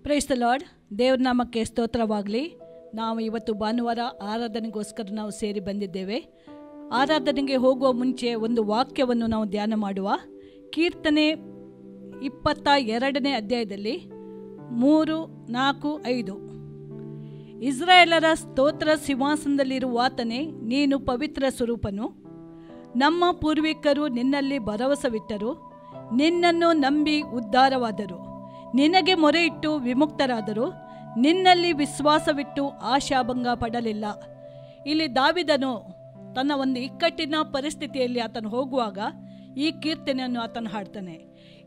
Praise the lord. ದೇವ್ರ ನಾಮಕ್ಕೆ ಸ್ತೋತ್ರವಾಗಲಿ. ನಾವು ಇವತ್ತು ಭಾನುವಾರ ಆರಾಧನೆಗೋಸ್ಕರ ನಾವು ಸೇರಿ ಬಂದಿದ್ದೇವೆ. ಆರಾಧನೆಗೆ ಹೋಗುವ ಮುಂಚೆ ಒಂದು ವಾಕ್ಯವನ್ನು ನಾವು ಧ್ಯಾನ ಮಾಡುವ. ಕೀರ್ತನೆ 22ನೇ ಅಧ್ಯಾಯದಲ್ಲಿ 3, 4, 5. ಇಸ್ರಾಯೇಲರ ಸ್ತೋತ್ರ ಸಿಂಹಾಸನದಲ್ಲಿರುವಾತನೇ, ನೀನು ಪವಿತ್ರ ಸ್ವರೂಪನು. ನಮ್ಮ ಪೂರ್ವಿಕರು ನಿನ್ನಲ್ಲಿ ಭರವಸವಿಟ್ಟರು, ನಿನ್ನನ್ನು ನಂಬಿ ಉದ್ಧಾರವಾದರು. ನಿನಗೆ ಮೊರೆಯಿಟ್ಟು ವಿಮುಕ್ತರಾದರು, ನಿನ್ನಲ್ಲಿ ವಿಶ್ವಾಸವಿಟ್ಟು ಆಶಾಭಂಗ ಪಡಲಿಲ್ಲ. ಇಲ್ಲಿ ದಾವೀದನು ತನ್ನ ಒಂದು ಇಕ್ಕಟ್ಟಿನ ಪರಿಸ್ಥಿತಿಯಲ್ಲಿ ಆತನು ಹೋಗುವಾಗ ಈ ಕೀರ್ತನೆಯನ್ನು ಆತನು ಹಾಡ್ತಾನೆ.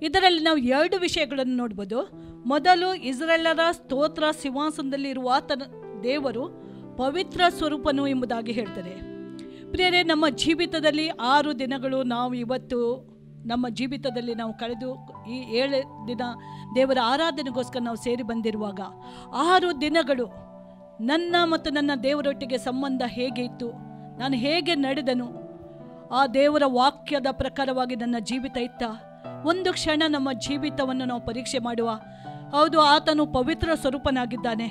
ಇದರಲ್ಲಿ ನಾವು 2 ವಿಷಯಗಳನ್ನು ನೋಡ್ಬೋದು. ಮೊದಲು, ಇಸ್ರಾಯೇಲರ ಸ್ತೋತ್ರ ಸಿಂಹಾಸನದಲ್ಲಿರುವ ಆತನ ದೇವರು ಪವಿತ್ರ ಸ್ವರೂಪನು ಎಂಬುದಾಗಿ ಹೇಳ್ತಾರೆ. ಪ್ರಿಯರೇ, ನಮ್ಮ ಜೀವಿತದಲ್ಲಿ 6 ದಿನಗಳು ನಾವು ಇವತ್ತು ನಮ್ಮ ಜೀವಿತದಲ್ಲಿ ನಾವು ಕಳೆದು ಈ 7 ದಿನ ದೇವರ ಆರಾಧನೆಗೋಸ್ಕರ ನಾವು ಸೇರಿ ಬಂದಿರುವಾಗ 6 ದಿನಗಳು ನನ್ನ ಮತ್ತು ನನ್ನ ದೇವರೊಟ್ಟಿಗೆ ಸಂಬಂಧ ಹೇಗೆ ಇತ್ತು, ನಾನು ಹೇಗೆ ನಡೆದನು, ಆ ದೇವರ ವಾಕ್ಯದ ಪ್ರಕಾರವಾಗಿ ನನ್ನ ಜೀವಿತ ಇತ್ತ. ಒಂದು ಕ್ಷಣ ನಮ್ಮ ಜೀವಿತವನ್ನು ನಾವು ಪರೀಕ್ಷೆ ಮಾಡುವ. ಹೌದು, ಆತನು ಪವಿತ್ರ ಸ್ವರೂಪನಾಗಿದ್ದಾನೆ.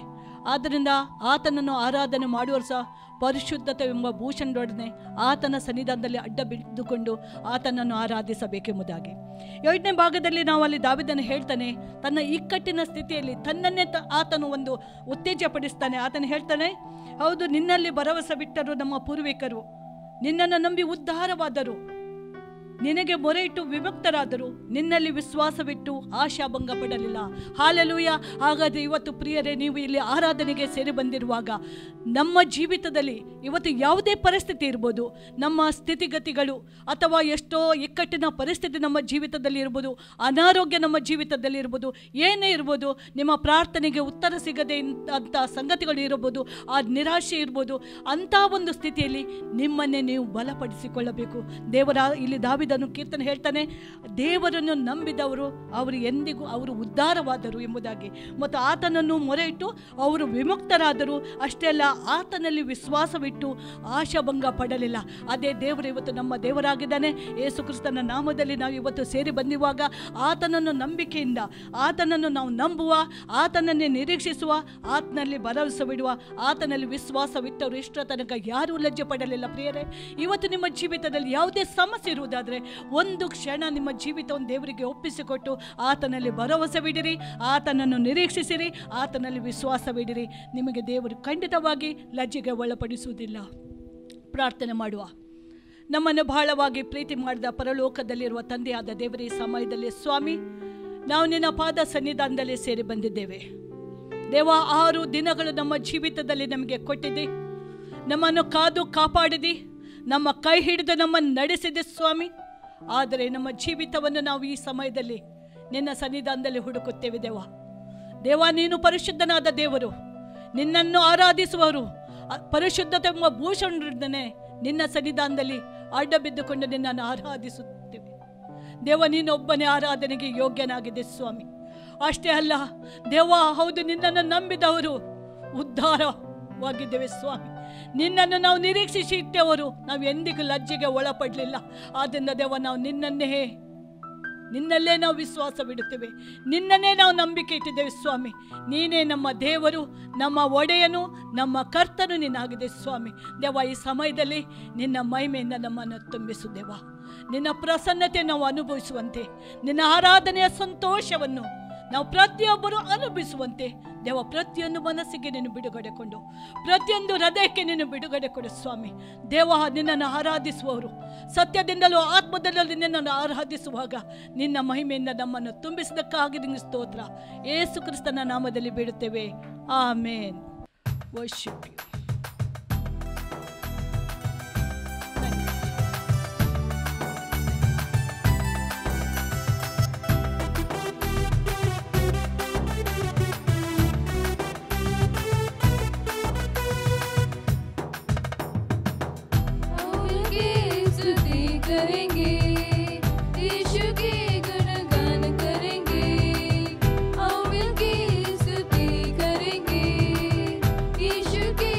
ಆದ್ದರಿಂದ ಆತನನ್ನು ಆರಾಧನೆ ಮಾಡುವರು ಸಹ ಪರಿಶುದ್ಧತೆ ಎಂಬ ಭೂಷಣದೊಡನೆ ಆತನ ಸನ್ನಿಧಾನದಲ್ಲಿ ಅಡ್ಡ ಬಿದ್ದುಕೊಂಡು ಆತನನ್ನು ಆರಾಧಿಸಬೇಕೆಂಬುದಾಗಿ. 2ನೇ ಭಾಗದಲ್ಲಿ ನಾವು ಅಲ್ಲಿ ದಾವೀದನು ಹೇಳ್ತಾನೆ, ತನ್ನ ಇಕ್ಕಟ್ಟಿನ ಸ್ಥಿತಿಯಲ್ಲಿ ತನ್ನನ್ನೇ ಆತನು ಒಂದು ಉತ್ತೇಜಪಡಿಸ್ತಾನೆ. ಆತನು ಹೇಳ್ತಾನೆ, ಹೌದು, ನಿನ್ನಲ್ಲಿ ಭರವಸೆ ಬಿಟ್ಟರು ನಮ್ಮ ಪೂರ್ವಿಕರು, ನಿನ್ನನ್ನು ನಂಬಿ ಉದ್ಧಾರವಾದರು, ನಿನಗೆ ಮೊರೆಯಿಟ್ಟು ವಿಮುಕ್ತರಾದರು, ನಿನ್ನಲ್ಲಿ ವಿಶ್ವಾಸವಿಟ್ಟು ಆಶಾಭಂಗ ಪಡಲಿಲ್ಲ. ಹಾಲೆಲೂಯ. ಹಾಗಾದರೆ ಇವತ್ತು ಪ್ರಿಯರೇ, ನೀವು ಇಲ್ಲಿ ಆರಾಧನೆಗೆ ಸೇರಿ ಬಂದಿರುವಾಗ ನಮ್ಮ ಜೀವಿತದಲ್ಲಿ ಇವತ್ತು ಯಾವುದೇ ಪರಿಸ್ಥಿತಿ ಇರ್ಬೋದು, ನಮ್ಮ ಸ್ಥಿತಿಗತಿಗಳು ಅಥವಾ ಎಷ್ಟೋ ಇಕ್ಕಟ್ಟಿನ ಪರಿಸ್ಥಿತಿ ನಮ್ಮ ಜೀವಿತದಲ್ಲಿ ಇರ್ಬೋದು, ಅನಾರೋಗ್ಯ ನಮ್ಮ ಜೀವಿತದಲ್ಲಿ ಇರ್ಬೋದು, ಏನೇ ಇರ್ಬೋದು, ನಿಮ್ಮ ಪ್ರಾರ್ಥನೆಗೆ ಉತ್ತರ ಸಿಗದೆ ಅಂಥ ಸಂಗತಿಗಳು ಇರಬಹುದು, ಆ ನಿರಾಶೆ ಇರ್ಬೋದು. ಅಂಥ ಒಂದು ಸ್ಥಿತಿಯಲ್ಲಿ ನಿಮ್ಮನ್ನೇ ನೀವು ಬಲಪಡಿಸಿಕೊಳ್ಳಬೇಕು. ದೇವರ ಇಲ್ಲಿ ದಾವೀದನು ಕೀರ್ತನೆ ಹೇಳ್ತಾನೆ, ದೇವರನ್ನು ನಂಬಿದವರು ಅವರು ಎಂದಿಗೂ ಅವರು ಉದ್ಧಾರವಾದರು ಎಂಬುದಾಗಿ, ಮತ್ತು ಆತನನ್ನು ಮೊರೆಯಿಟ್ಟು ಅವರು ವಿಮುಕ್ತರಾದರು. ಅಷ್ಟೇ ಅಲ್ಲ, ಆತನಲ್ಲಿ ವಿಶ್ವಾಸವಿಟ್ಟು ಆಶಾಭಂಗ ಪಡಲಿಲ್ಲ. ಅದೇ ದೇವರು ಇವತ್ತು ನಮ್ಮ ದೇವರಾಗಿದ್ದಾನೆ. ಯೇಸು ಕ್ರಿಸ್ತನ ನಾಮದಲ್ಲಿ ನಾವು ಇವತ್ತು ಸೇರಿ ಬಂದಿರುವಾಗ ಆತನನ್ನು ನಂಬಿಕೆಯಿಂದ ಆತನನ್ನು ನಾವು ನಂಬುವ, ಆತನನ್ನೇ ನಿರೀಕ್ಷಿಸುವ, ಆತನಲ್ಲಿ ಭರವಸೆ ಬಿಡುವ, ಆತನಲ್ಲಿ ವಿಶ್ವಾಸವಿಟ್ಟವರು ಇಷ್ಟರ ತನಕ ಯಾರೂ ಲಜ್ಜೆ ಪಡಲಿಲ್ಲ. ಪ್ರಿಯರೇ, ಇವತ್ತು ನಿಮ್ಮ ಜೀವಿತದಲ್ಲಿ ಯಾವುದೇ ಸಮಸ್ಯೆ ಇರುವುದಾದರೆ ಒಂದು ಕ್ಷಣ ನಿಮ್ಮ ಜೀವಿತವನ್ನು ದೇವರಿಗೆ ಒಪ್ಪಿಸಿಕೊಟ್ಟು ಆತನಲ್ಲಿ ಭರವಸೆ ಬಿಡಿರಿ, ಆತನನ್ನು ನಿರೀಕ್ಷಿಸಿರಿ, ಆತನಲ್ಲಿ ವಿಶ್ವಾಸವಿಡಿರಿ. ನಿಮಗೆ ದೇವರು ಖಂಡಿತವಾಗಿ ಲಜ್ಜೆಗೆ ಒಳಪಡಿಸುವುದಿಲ್ಲ. ಪ್ರಾರ್ಥನೆ ಮಾಡುವ. ನಮ್ಮನ್ನು ಬಹಳವಾಗಿ ಪ್ರೀತಿ ಮಾಡಿದ ಪರಲೋಕದಲ್ಲಿರುವ ತಂದೆಯಾದ ದೇವರ ಈ ಸಮಯದಲ್ಲಿ ಸ್ವಾಮಿ, ನಾವು ನಿನ್ನ ಪಾದ ಸನ್ನಿಧಾನದಲ್ಲಿ ಸೇರಿ ಬಂದಿದ್ದೇವೆ. ದೇವ, 6 ದಿನಗಳು ನಮ್ಮ ಜೀವಿತದಲ್ಲಿ ನಮಗೆ ಕೊಟ್ಟಿದೆ. ನಮ್ಮನ್ನು ಕಾದು ಕಾಪಾಡಿದಿ, ನಮ್ಮ ಕೈ ಹಿಡಿದು ನಮ್ಮನ್ನು ನಡೆಸಿದೆ ಸ್ವಾಮಿ. ಆದರೆ ನಮ್ಮ ಜೀವಿತವನ್ನು ನಾವು ಈ ಸಮಯದಲ್ಲಿ ನಿನ್ನ ಸನ್ನಿಧಾನದಲ್ಲಿ ಹುಡುಕುತ್ತೇವೆ. ದೇವ, ನೀನು ಪರಿಶುದ್ಧನಾದ ದೇವರು, ನಿನ್ನನ್ನು ಆರಾಧಿಸುವವರು ಪರಿಶುದ್ಧತೆ ಎಂಬ ಭೂಷಣನೇ ನಿನ್ನ ಸನ್ನಿಧಾನದಲ್ಲಿ ಅಡ್ಡ ಬಿದ್ದುಕೊಂಡು ನಿನ್ನನ್ನು ಆರಾಧಿಸುತ್ತೇವೆ. ದೇವ, ನೀನೊಬ್ಬನೇ ಆರಾಧನೆಗೆ ಯೋಗ್ಯನಾಗಿದೆ ಸ್ವಾಮಿ. ಅಷ್ಟೇ ಅಲ್ಲ ದೇವ, ಹೌದು, ನಿನ್ನನ್ನು ನಂಬಿದವರು ಉದ್ಧಾರವಾಗಿದ್ದೇವೆ ಸ್ವಾಮಿ. ನಿನ್ನನ್ನು ನಾವು ನಿರೀಕ್ಷಿಸಿ ಇಟ್ಟೆವರು, ನಾವು ಎಂದಿಗೂ ಲಜ್ಜೆಗೆ ಒಳಪಡಲಿಲ್ಲ. ಆದ್ದರಿಂದ ದೇವ, ನಾವು ನಿನ್ನಲ್ಲೇ ನಾವು ವಿಶ್ವಾಸವಿಡುತ್ತೇವೆ, ನಿನ್ನನ್ನೇ ನಾವು ನಂಬಿಕೆ ಇಟ್ಟಿದ್ದೇವೆ ಸ್ವಾಮಿ. ನೀನೇ ನಮ್ಮ ದೇವರು, ನಮ್ಮ ಒಡೆಯನು, ನಮ್ಮ ಕರ್ತನು ನೀನಾಗಿದೆ ಸ್ವಾಮಿ. ದೇವ, ಈ ಸಮಯದಲ್ಲಿ ನಿನ್ನ ಮಹಿಮೆಯಿಂದ ನಮ್ಮನ್ನು ತುಂಬಿಸು ದೇವ. ನಿನ್ನ ಪ್ರಸನ್ನತೆ ನಾವು ಅನುಭವಿಸುವಂತೆ, ನಿನ್ನ ಆರಾಧನೆಯ ಸಂತೋಷವನ್ನು ನಾವು ಪ್ರತಿಯೊಬ್ಬರು ಅನುಭವಿಸುವಂತೆ ದೇವ, ಪ್ರತಿಯೊಂದು ಮನಸ್ಸಿಗೆ ನೀನು ಬಿಡುಗಡೆ ಕೊಂಡು, ಪ್ರತಿಯೊಂದು ಹೃದಯಕ್ಕೆ ನೀನು ಬಿಡುಗಡೆ ಕೊಡು ಸ್ವಾಮಿ. ದೇವ, ನಿನ್ನನ್ನು ಆರಾಧಿಸುವವರು ಸತ್ಯದಿಂದಲೂ ಆತ್ಮದಲ್ಲೂ ನಿನ್ನನ್ನು ಆರಾಧಿಸುವಾಗ ನಿನ್ನ ಮಹಿಮೆಯಿಂದ ನಮ್ಮನ್ನು ತುಂಬಿಸಿದಕ್ಕಾಗಿ ನಿನ್ನ ಸ್ತೋತ್ರ. ಯೇಸು ಕ್ರಿಸ್ತನ ನಾಮದಲ್ಲಿ ಬೇಡುತ್ತೇವೆ, ಆಮೇನ್. Worship you. करेंगे यीशु की गुणगान करेंगे, हम मिलके स्तुति करेंगे, यीशु की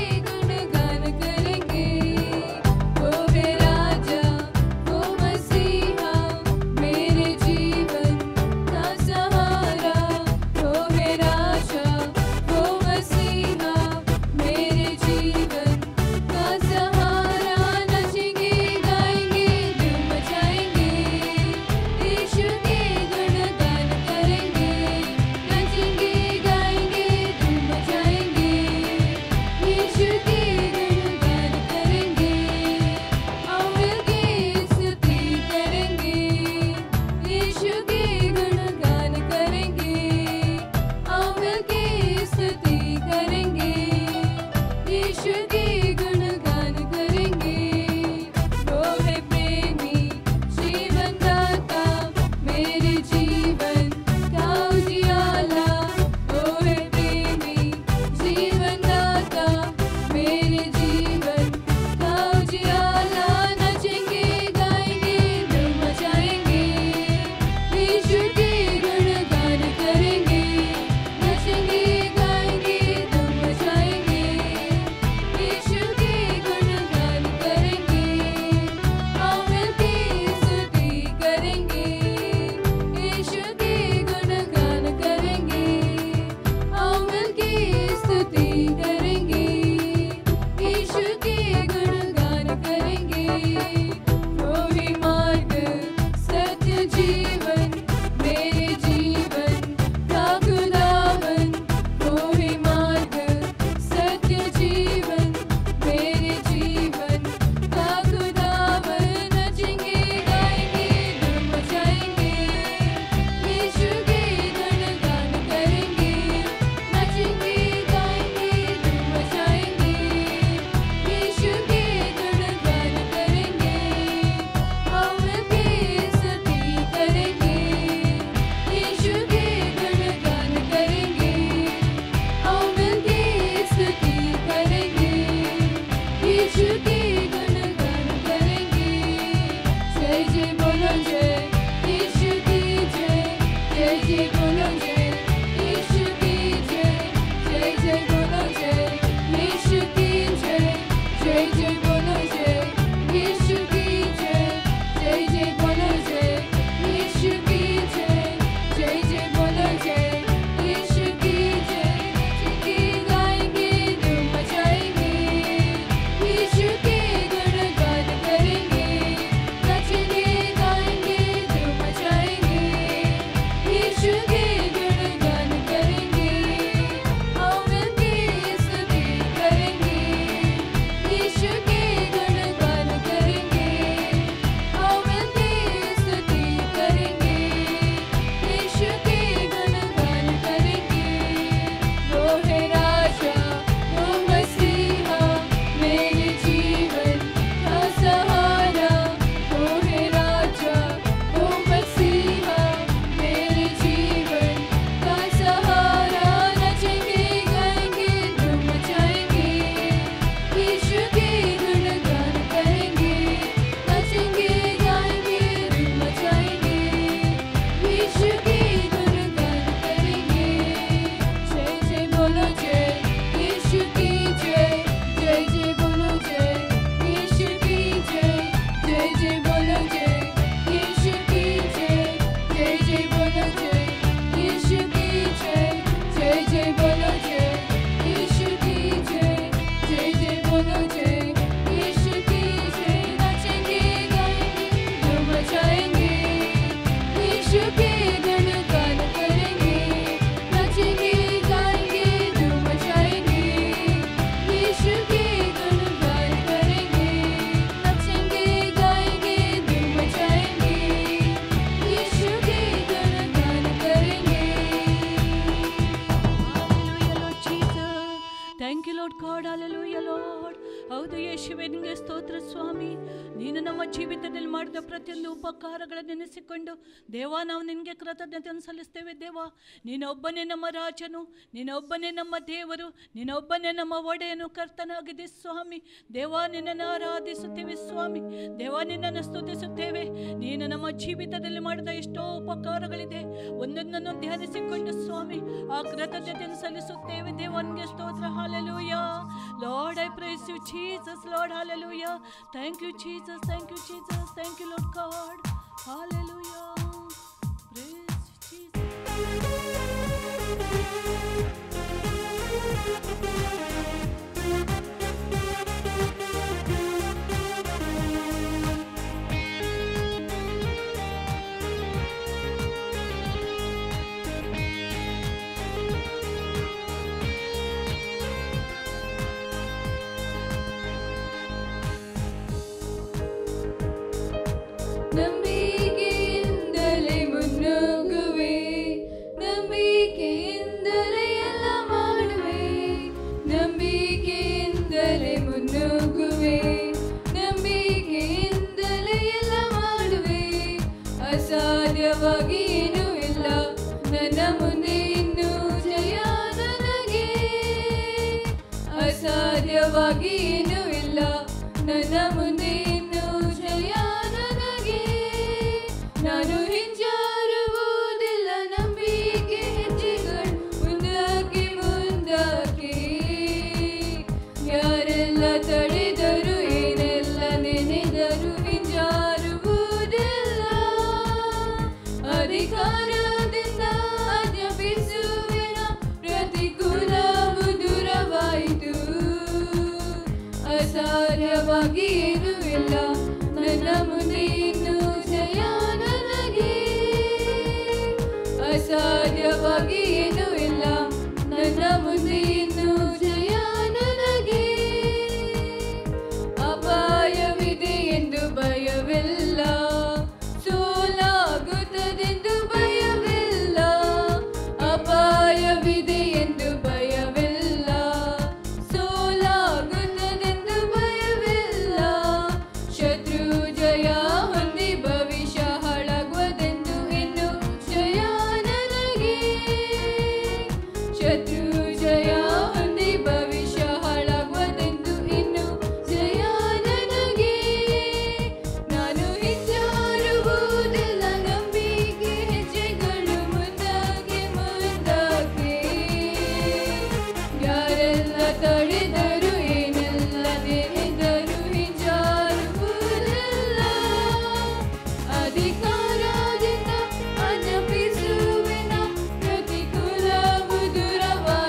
thank you Lord God. Hallelujah Lord. ಹೌದು ಯೇಸುವೇ, ನಿಮಗೆ ಸ್ತೋತ್ರ ಸ್ವಾಮಿ. ನೀನು ನಮ್ಮ ಜೀವಿತದಲ್ಲಿ ಮಾಡಿದ ಪ್ರತಿಯೊಂದು ಉಪಕಾರಗಳನ್ನು ನೆನೆಸಿಕೊಂಡು ದೇವ ನಾವು ನಿನಗೆ ಕೃತಜ್ಞತೆಯನ್ನು ಸಲ್ಲಿಸ್ತೇವೆ. ದೇವ, ನೀನೊಬ್ಬನೇ ನಮ್ಮ ರಾಜನು, ನೀನೊಬ್ಬನೇ ನಮ್ಮ ದೇವರು, ನೀನೊಬ್ಬನೇ ನಮ್ಮ ಒಡೆಯನು, ಕರ್ತನಾಗಿದೆ ಸ್ವಾಮಿ. ದೇವ, ನಿನ್ನನ್ನು ಆರಾಧಿಸುತ್ತೇವೆ ಸ್ವಾಮಿ. ದೇವ, ನಿನ್ನನ್ನು ಸ್ತುತಿಸುತ್ತೇವೆ. ನೀನು ನಮ್ಮ ಜೀವಿತದಲ್ಲಿ ಮಾಡಿದ ಎಷ್ಟೋ ಉಪಕಾರಗಳಿದೆ, ಒಂದೊಂದನ್ನು ಧ್ಯಾನಿಸಿಕೊಂಡು ಸ್ವಾಮಿ ಆ ಕೃತಜ್ಞತೆಯನ್ನು ಸಲ್ಲಿಸುತ್ತೇವೆ. ದೇವನಿಗೆ ಸ್ತೋತ್ರ. Hallelujah Lord. I praise you Jesus Lord. Hallelujah. Thank you Jesus, thank you Jesus, thank you Lord God. Hallelujah. Praise Jesus. ನಂಬಿಕೆಯಿಂದಲೇ ಮುನ್ನುಗ್ಗುವೆ, ನಂಬಿಕೆಯಿಂದಲೇ ಎಲ್ಲ ಮಾಡುವೆ, ನಂಬಿಕೆಯಿಂದಲೇ ಮುನ್ನುಗ್ಗುವೆ, ನಂಬಿಕೆಯಿಂದಲೇ ಎಲ್ಲ ಮಾಡುವೆ. ಅಸಾಧ್ಯವಾಗಿ ಏನೂ ಇಲ್ಲ ನನ್ನ ಮುಂದೆ, ಇನ್ನೂ ಜಯ ನನಗೆ. ಅಸಾಧ್ಯವಾಗಿ ಏನೂ ಇಲ್ಲ ನನ್ನ ಮುಂದೆ, ಇನ್ನೂ ಜಯ ನನಗೆ. ನಾನು ಹಿಂಜಾರುವುದಿಲ್ಲ, ನಂಬಿಕೆ ಹೆಜ್ಜೆಗಳು ಮುಂದಕ್ಕೆ ಮುಂದಕ್ಕೆ. ಯಾರೆಲ್ಲ ತಡೆದರು, ಏನೆಲ್ಲ ನೆನೆದರು, ಹಿಂಜಾರುವುದಿಲ್ಲ. ಅಧಿಕಾರದಿಂದ ಆಜ್ಞಾಪಿಸುವೆನ, ಪ್ರತಿಕೂಲವು ದೂರವಾಯಿತು. ಅಸಾಧ್ಯವಾಗಿ ಏನೂ ಇಲ್ಲ ನನ್ನ ಮುಂದೆ, ಇನ್ನೂ ಜಯ ನನಗೆ. ಅಸಾಧ್ಯವಾಗಿ ಏನೂ ಇಲ್ಲ ನನ್ನ ಮುಂದೆ, ಇನ್ನೂ ಜಯ ನನಗೆ. ಅಪಾಯವಿದೆ ಎಂದು ಭಯವಿಲ್ಲ, ಸೋಲಾಗುತ್ತದೆಂದು ಭಯವಿಲ್ಲ. ಅಪಾಯವಿದೆ ಎಂದು ಭಯವಿಲ್ಲ, ಸೋಲಾಗುತ್ತದೆಂದು ಭಯವಿಲ್ಲ. ಶತ್ರು ಜಯ ಹೊಂದಿ ಭವಿಷ್ಯ ಹಾಳಾಗುವುದೆಂದು, ಇನ್ನು ಜಯ ನನಗೆ. ಶತ್ರು ಜಯ ಹೊಂದಿ ಭವಿಷ್ಯ ಹಾಳಾಗುವುದೆಂದು, ಇನ್ನು ಜಯ ನನಗೆ. ನಾನು ಹಿಂಜಾರುವುದಿಲ್ಲ, ನಂಬಿಕೆ ಹೆಜ್ಜೆಗಳು ಮುಂದಕ್ಕೆ ಮುಂದಕ್ಕೆ. ಯಾರೆಲ್ಲ ತಡೆದರು, ಏನೆಲ್ಲ ನೆನೆದರು, ಹಿಂಜಾರುವುದಿಲ್ಲ. ಅಧಿಕಾರದಿಂದ ಆಜ್ಞಾಪಿಸುವೆನ, ಪ್ರತಿಕೂಲವು ದೂರವಾಯಿತು.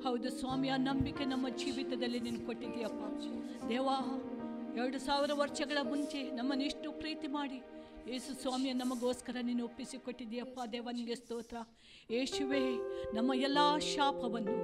ಹೌದು ಸ್ವಾಮಿ, ಆ ನಂಬಿಕೆ ನಮ್ಮ ಜೀವಿತದಲ್ಲಿ ನೀನು ಕೊಟ್ಟಿದ್ದೀಯಪ್ಪ ದೇವಾ. 2000 ವರ್ಷಗಳ ಮುಂಚೆ ನಮ್ಮನ್ನು ಇಷ್ಟು ಪ್ರೀತಿ ಮಾಡಿ ಯೇಸು ಸ್ವಾಮಿಯ ನಮಗೋಸ್ಕರ ನೀನು ಒಪ್ಪಿಸಿಕೊಟ್ಟಿದ್ದೀಯಪ್ಪ ದೇವ, ನಿನಗೆ ಸ್ತೋತ್ರ. ಯೇಸುವೇ, ನಮ್ಮ ಎಲ್ಲ ಶಾಪವನ್ನು,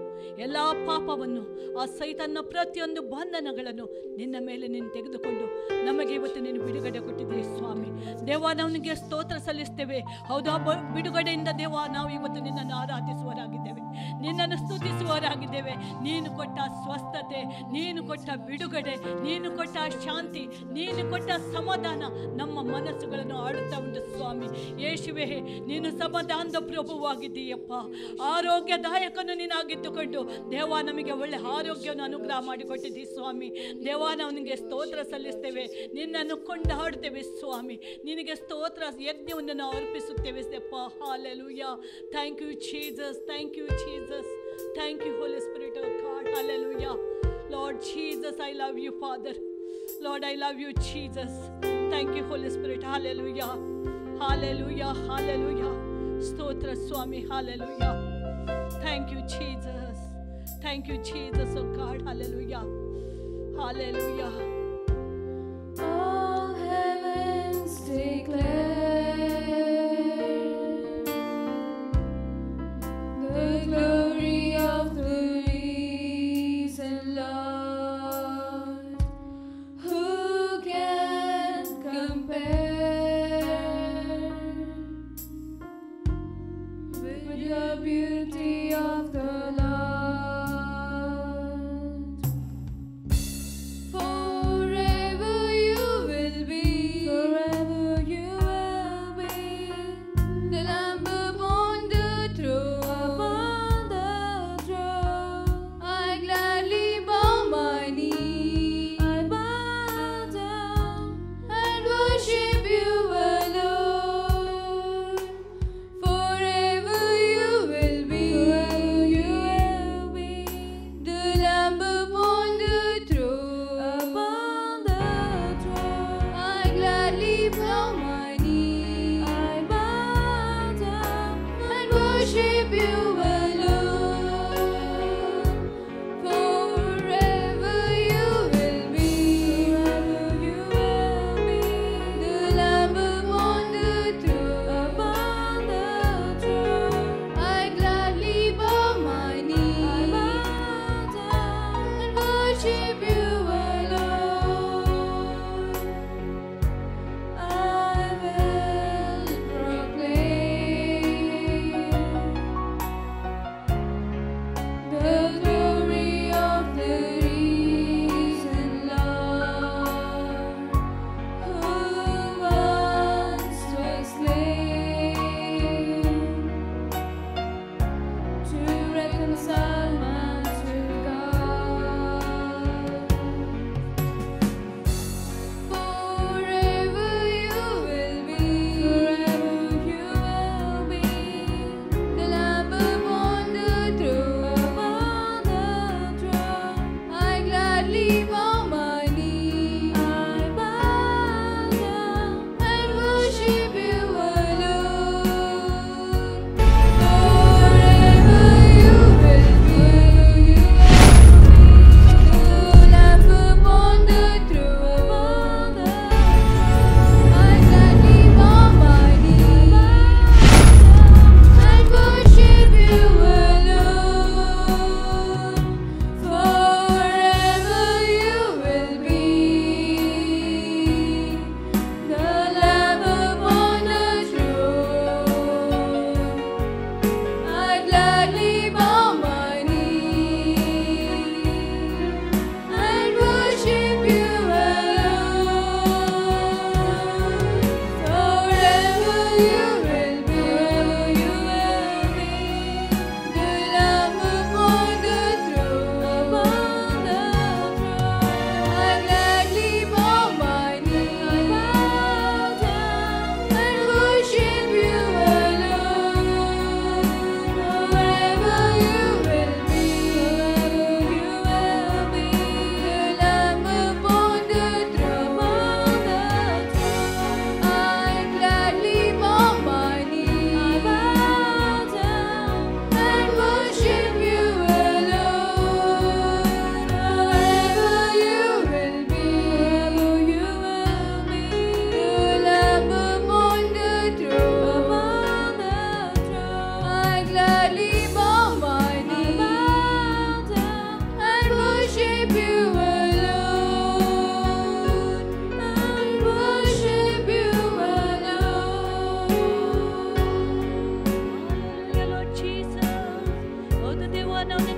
ಎಲ್ಲ ಪಾಪವನ್ನು, ಆ ಸೈತಾನ್ನ ಪ್ರತಿಯೊಂದು ಬಂಧನಗಳನ್ನು ನಿನ್ನ ಮೇಲೆ ನೀನು ತೆಗೆದುಕೊಂಡು ನಮಗೆ ಇವತ್ತು ನೀನು ಬಿಡುಗಡೆ ಕೊಟ್ಟಿದ್ದೀಯ ಸ್ವಾಮಿ ದೇವ. ನಾವು ನಿನಗೆ ಸ್ತೋತ್ರ ಸಲ್ಲಿಸ್ತೇವೆ. ಹೌದು, ಆ ಬಿಡುಗಡೆಯಿಂದ ದೇವ ನಾವು ಇವತ್ತು ನಿನ್ನನ್ನು ಆರಾಧಿಸುವವರಾಗಿದ್ದೇವೆ, ನಿನ್ನನ್ನು ಸ್ತುತಿಸುವವರಾಗಿದ್ದೇವೆ. ನೀನು ಕೊಟ್ಟ ಸ್ವಸ್ಥತೆ, ನೀನು ಕೊಟ್ಟ ಬಿಡುಗಡೆ, ನೀನು ಕೊಟ್ಟ ಶಾಂತಿ, ನೀನು ಕೊಟ್ಟ ಸಮಾಧಾನ ನಮ್ಮ ಮನಸ್ಸುಗಳನ್ನು ಆಡುತ್ತಾ ಉಂಟು ಸ್ವಾಮಿ. ಯೇಸುವೇ, ನೀನು ಸಮಾಧಾನದ ಪ್ರಭುವಾಗಿದ್ದೀಯಪ್ಪ, ಆರೋಗ್ಯದಾಯಕನು ನೀನಾಗಿದ್ದುಕೊಂಡು ದೇವ ನಮಗೆ ಒಳ್ಳೆ ಆರೋಗ್ಯವನ್ನು ಅನುಗ್ರಹ ಮಾಡಿಕೊಟ್ಟಿದ್ದೀ ಸ್ವಾಮಿ ದೇವ. ನಾವು ನಿನಗೆ ಸ್ತೋತ್ರ ಸಲ್ಲಿಸ್ತೇವೆ, ನಿನ್ನನ್ನು ಕೊಂಡಾಡುತ್ತೇವೆ ಸ್ವಾಮಿ. ನಿನಗೆ ಸ್ತೋತ್ರ ಯಜ್ಞವನ್ನು ನಾವು ಅರ್ಪಿಸುತ್ತೇವೆ ಅಪ್ಪ. Hallelujah. Thank you Jesus, thank you Jesus, thank you holy spirit of God. Hallelujah. Lord Jesus, I love you father. Lord, I love you, Jesus. Thank you, Holy Spirit. Hallelujah. Hallelujah. Hallelujah. Stotra Swami. Hallelujah. Thank you, Jesus. Thank you, Jesus, oh God. Hallelujah. Hallelujah. All heavens declare the glory of the risen Lord. The beauty of the Lord, for